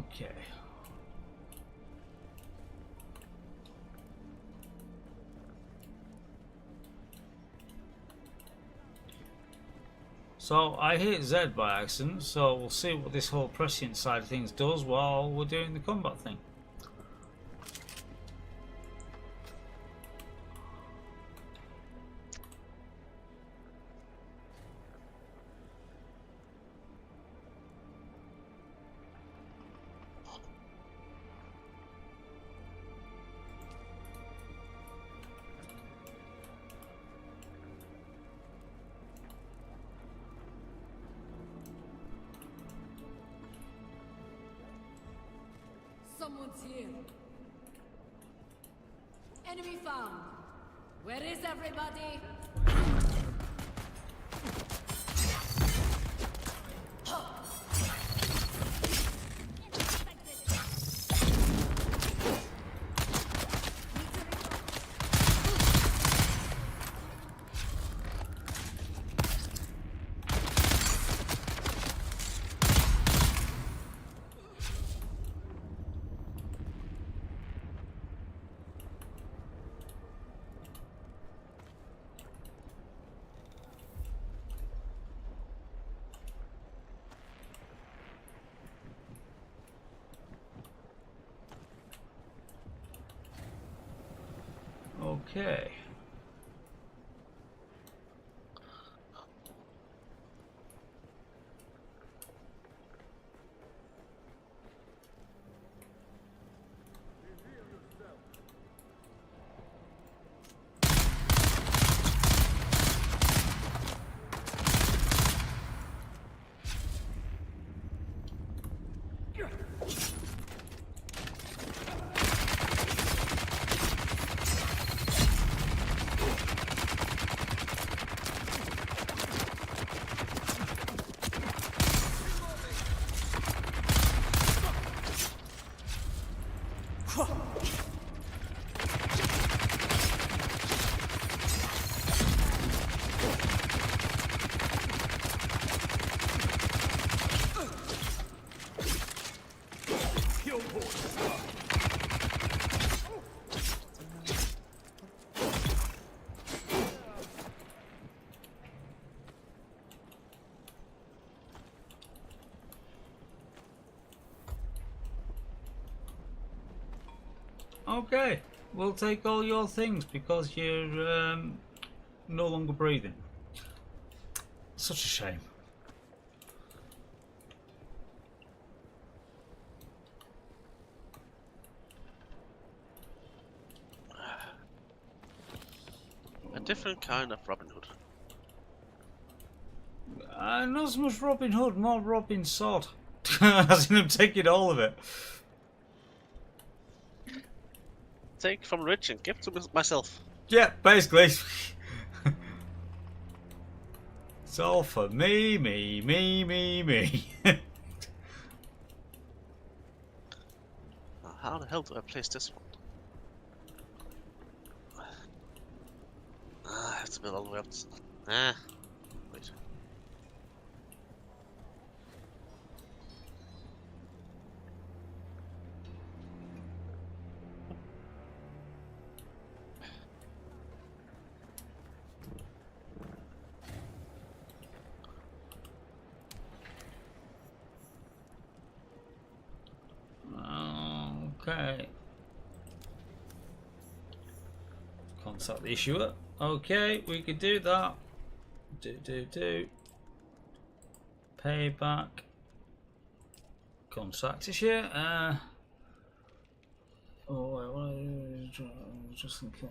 Okay. So I hit Z by accident, so we'll see what this whole prescient side of things does while we're doing the combat thing. Someone's here. Enemy found. Where is everybody? Okay. Okay, we'll take all your things because you're no longer breathing. Such a shame. A different kind of Robin Hood. Not so much Robin Hood, more Robin Sod. As in him taking all of it. Take from rich and give to myself. Yeah, basically. It's all for me, me, me, me, me. Now, how the hell do I place this one? I have to build all the way up. Wait. Okay. Contact the issuer. Okay, we could do that. Do. Payback. Contact issue. Just in case.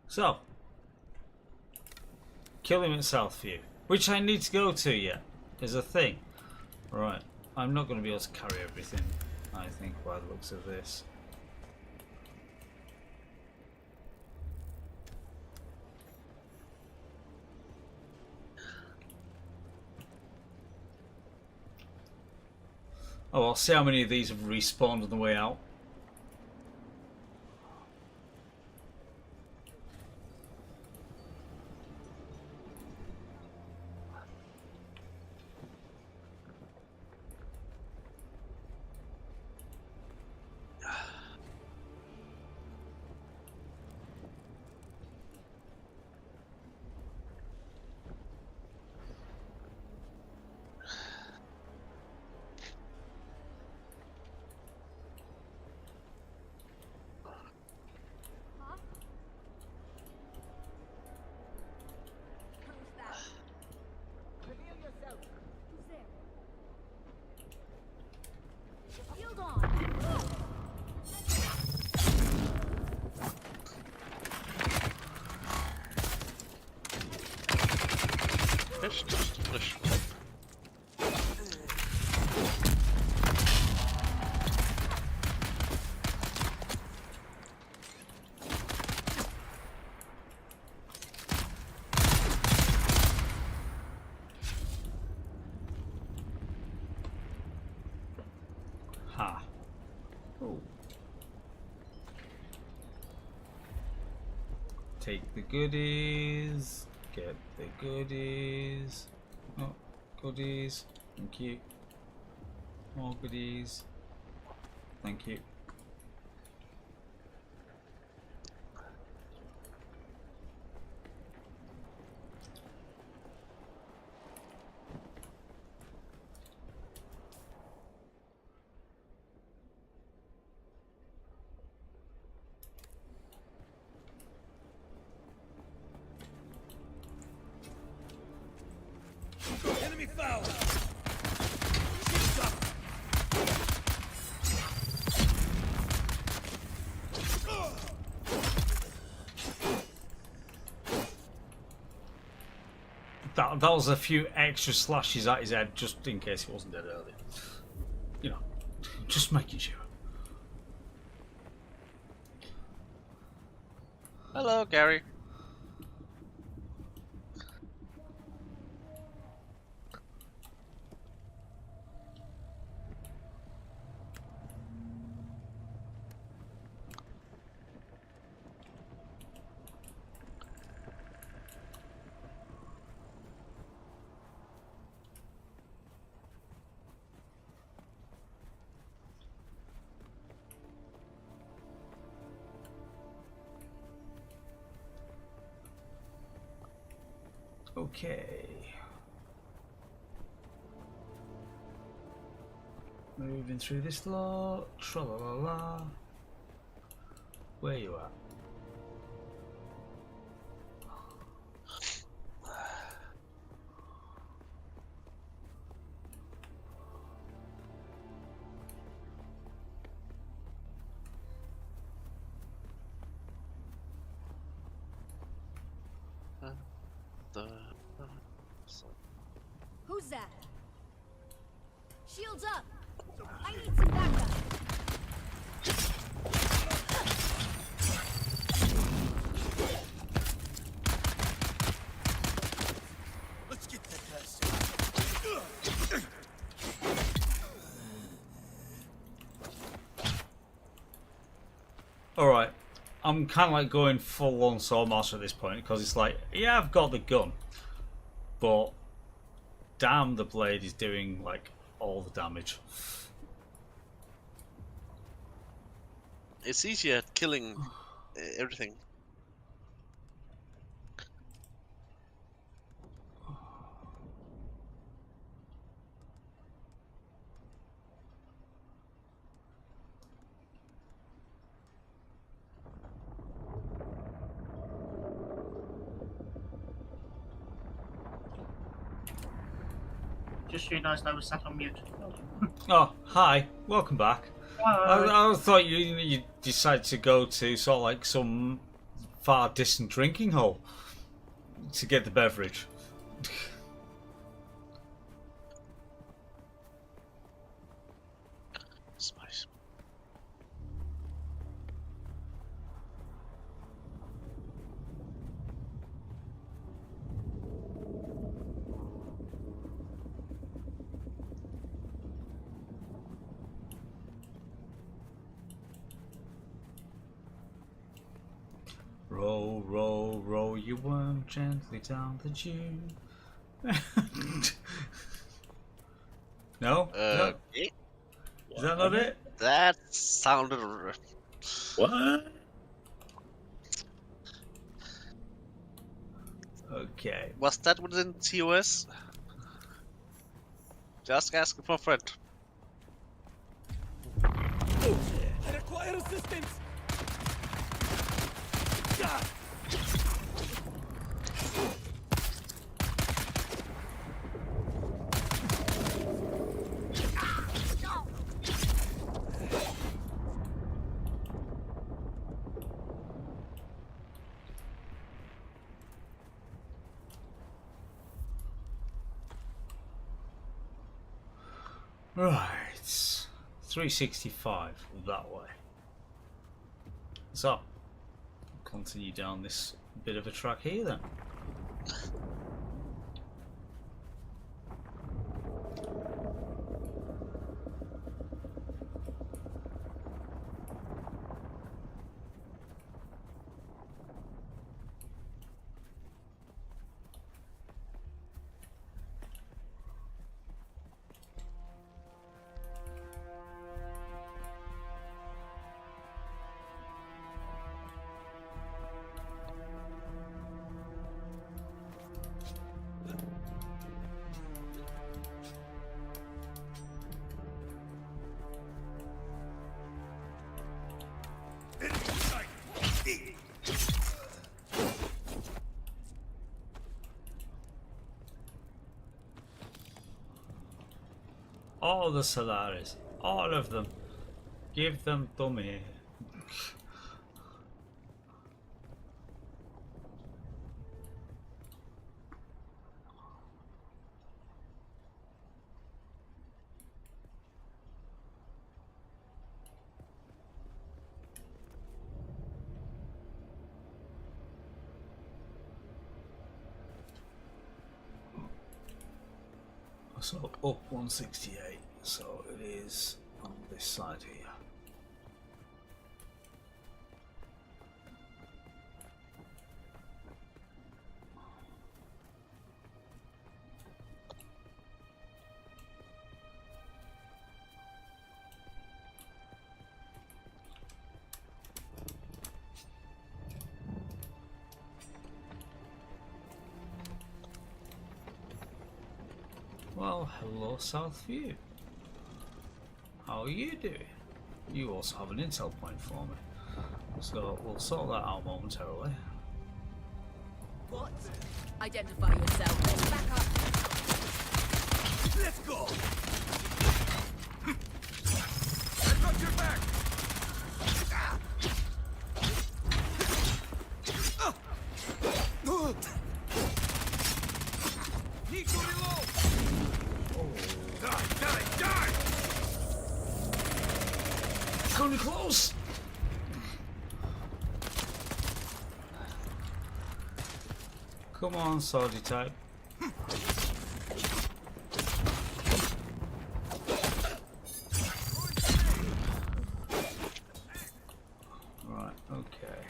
So, kill him at Southview, which I need to go to yet, is a thing. Right, I'm not going to be able to carry everything, I think, by the looks of this. Oh, I'll see how many of these have respawned on the way out. Swish. Ha. Oh. Take the goodies. Get the goodies. Oh, goodies. Thank you. More goodies. Thank you. Enemy foul! Shields up! That was a few extra slashes at his head just in case he wasn't dead earlier. You know, just making sure. Hello, Gary. Okay. Moving through this lot. Tra la la la. Where you at? Who's that? Shields up! I need some backup! Let's get that bastard. Alright. I'm kind of like going full on Swordmaster at this point because it's like, yeah, I've got the gun, but damn, the blade is doing like all the damage. It's easier at killing everything. Just realised I was sat on mute. Oh, hi. Welcome back. Hi. I thought you decided to go to sort of like some far distant drinking hole to get the beverage. Spice. Roll, roll, roll your worm gently down the dune. No? No? Eh? Is that not it? That sounded. What? Okay. Was that within TOS? Just asking for a friend. I require assistance! God! Right. 365 that way. So, continue down this bit of a track here then. All the Solaris, all of them. Give them to me. So up 168, so it is on this side here. Well, hello Southview. How are you doing? You also have an intel point for me. So we'll sort that out momentarily. What? Identify yourself. Back up. Let's go! I've got your back! Need to reload! Die, die, die! Coming close! Come on, Saudi type. Right, okay.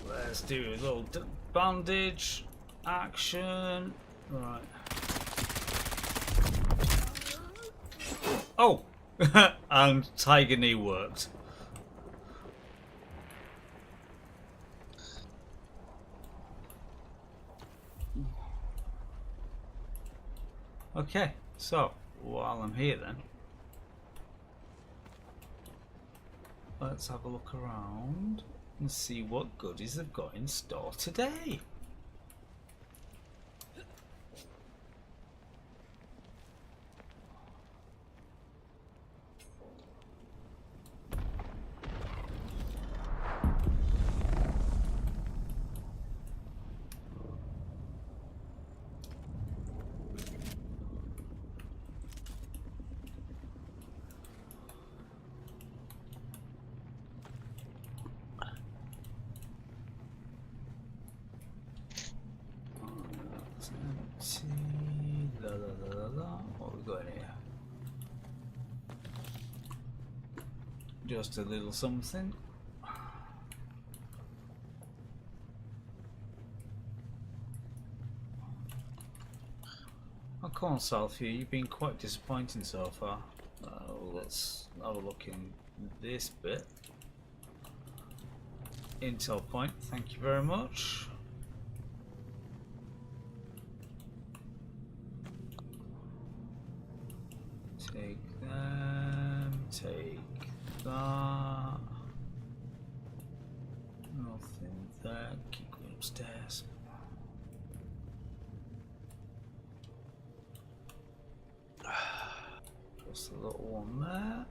Let's do a little bandage action. Right. Oh! And Tiger Knee worked. Okay, so while I'm here then, let's have a look around and see what goodies they've got in store today. What we got here? Just a little something. Oh, come on, Southview, you've been quite disappointing so far. Let's have a look in this bit. Intel point, thank you very much. Take them, take that. Nothing there, keep going upstairs. Just a little one there.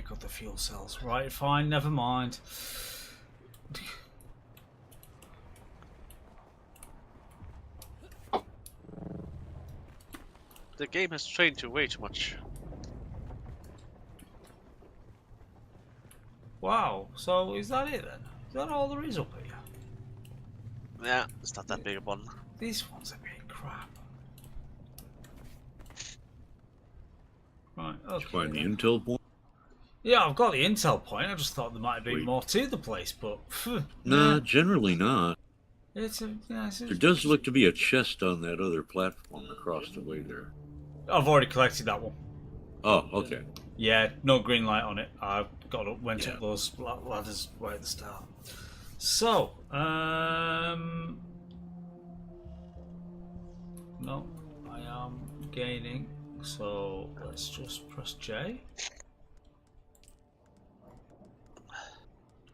pick up the fuel cells. Right, fine, never mind. The game has trained you way too much. Wow, so is that it then? Is that all there is up here? Yeah, it's not that big a one. This one's a bit crap. Right, okay. Find the intel point? Yeah, I've got the intel point. I just thought there might have been more to the place, but... Nah, yeah. generally not. There does look to be a chest on that other platform across the way there. I've already collected that one. Oh, okay. Yeah, no green light on it. I went up those ladders right at the start. So, no, I am gaining. So let's just press J.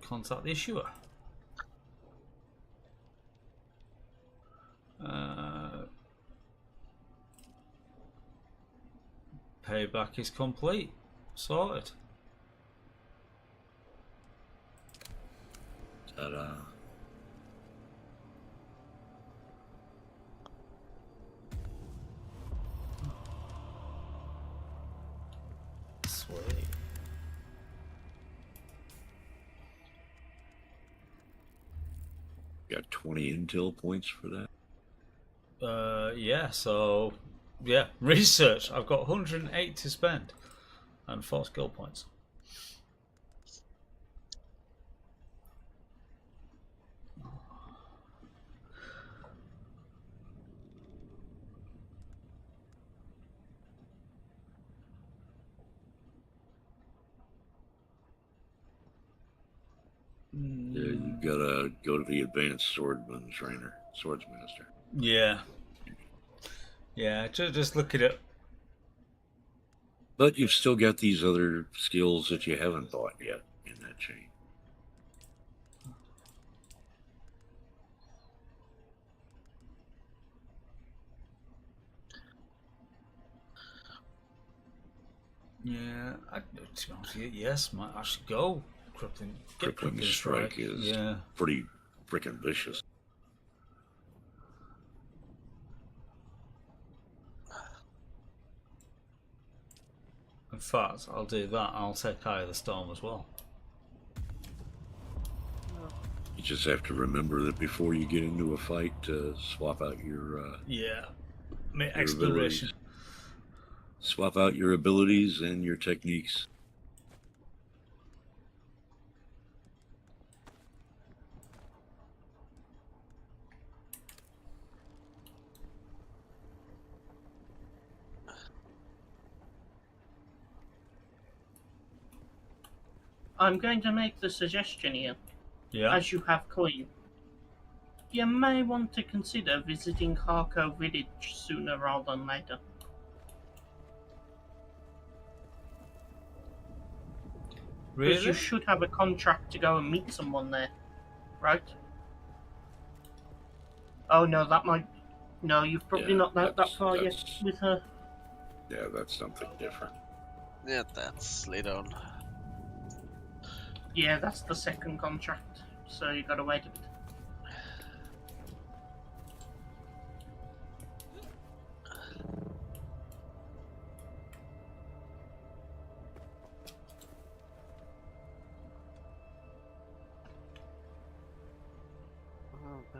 Contact the issuer. Payback is complete. Sorted. Ta-da. Sweet. Got 20 intel points for that. Yeah, so yeah, research. I've got 108 to spend and 4 skill points. Yeah, you gotta go to the advanced swordsman trainer, swordsmaster. Yeah. Yeah, just look at it. But you've still got these other skills that you haven't bought yet in that chain. Yeah, to be honest with you, yes, might actually go crippling. Crippling strike is pretty freaking vicious. In fact, I'll do that. I'll take Eye of the Storm as well. You just have to remember that before you get into a fight, swap out your exploration. Abilities. Swap out your abilities and your techniques. I'm going to make the suggestion here. Yeah. As you have coin, you may want to consider visiting Harko village sooner rather than later. Really? Because you should have a contract to go and meet someone there, right? Oh no, that might... No, you've probably not that far yet with her. Yeah, that's something different. Yeah, that's later on. Yeah, that's the second contract, so you gotta wait a bit.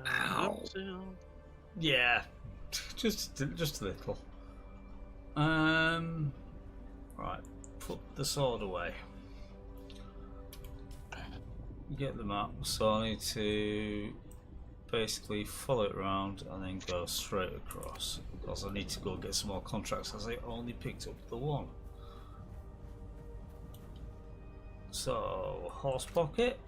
Ow. Yeah, just a little. Right, put the sword away. Get the map, so I need to basically follow it around and then go straight across because I need to go get some more contracts as I only picked up the one. So, horse pocket.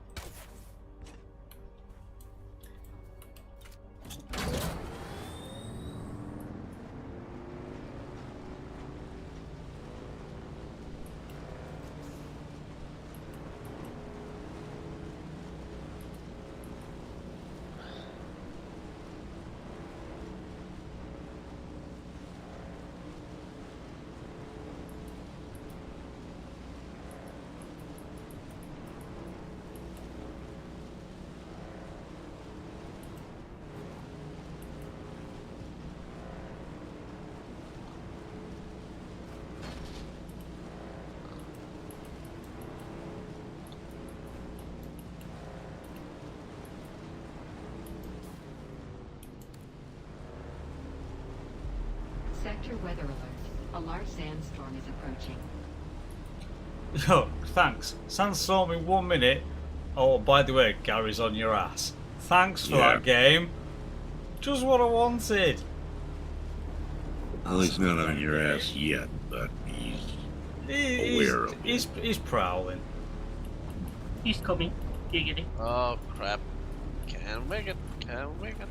Sector weather alert. A large sandstorm is approaching. Yo, thanks. Sandstorm in 1 minute. Oh, by the way, Gary's on your ass. Thanks for that game. Just what I wanted. Well, he's not on your ass yet, but he's aware of it. He's prowling. He's coming. Giggity. Oh crap. Can't make it. Can't make it.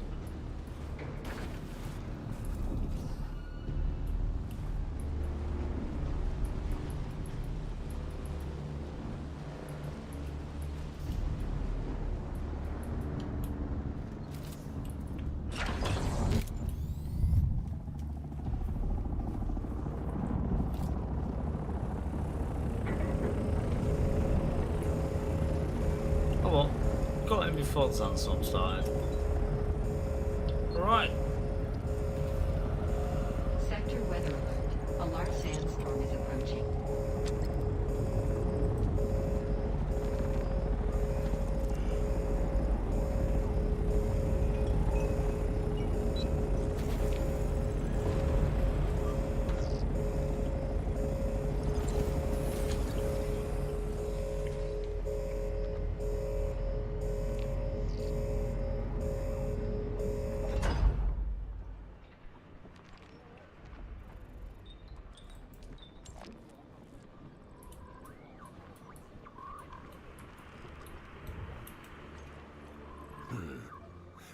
Oh well, got him before the sandstorm started. Right. Sector weather alert. A large sandstorm is approaching.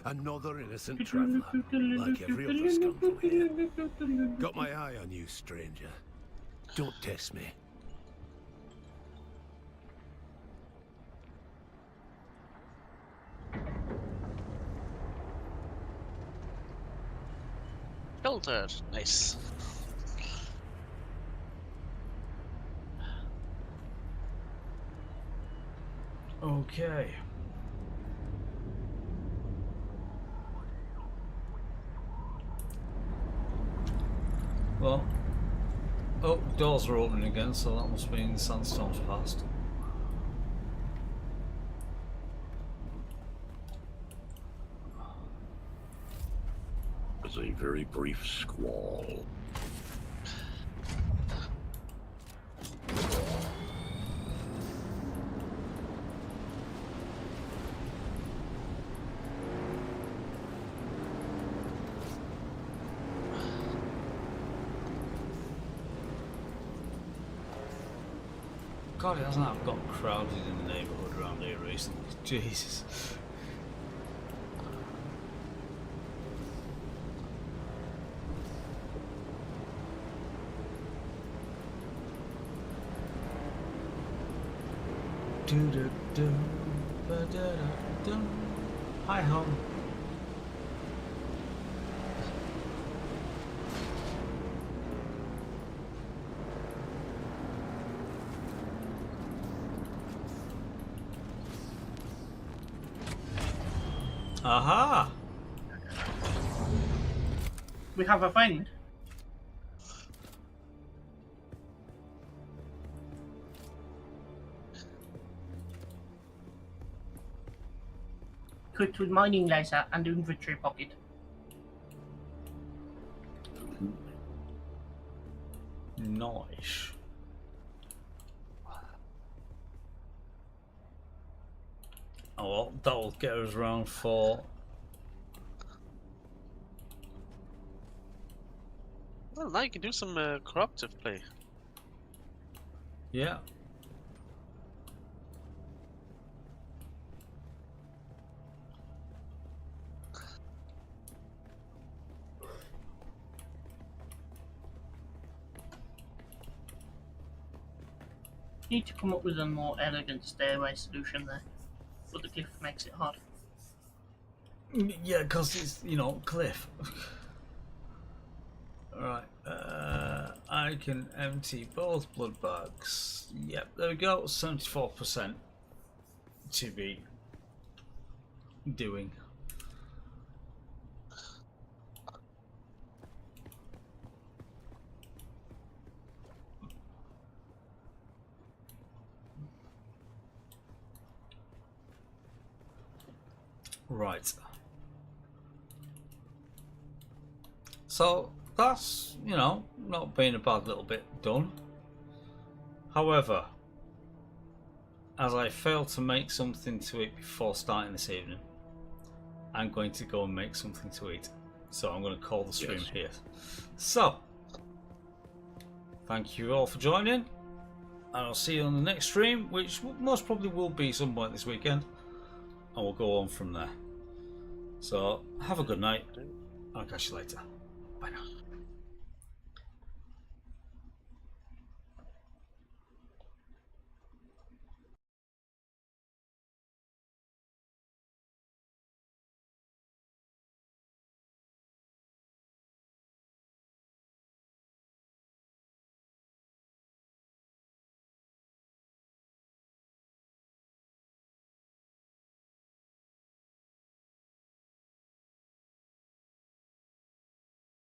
Another innocent traveler, like every other scum from here. Got my eye on you, stranger. Don't test me. Filtered. Nice. Okay. Well, oh, doors are opening again, so that must mean the sandstorm's passed. It was a very brief squall. God, it hasn't got crowded in the neighbourhood around here recently. Jesus. Hi, home. Aha! We have a friend. Equipped with mining laser and inventory pocket. Nice. Oh well, that'll get us round for. Well, now you can do some corruptive play. Yeah. Need to come up with a more elegant stairway solution there, but the cliff makes it hard. Yeah, because it's, you know, cliff. Alright, I can empty both blood bags. Yep, there we go, 74% to be doing. Right. So, that's, you know, not being a bad little bit done. However, as I failed to make something to eat before starting this evening, I'm going to go and make something to eat. So I'm going to call the stream here. So, thank you all for joining. And I'll see you on the next stream, which most probably will be some point this weekend. And we'll go on from there. So, have a good night. I'll catch you later. Bye now.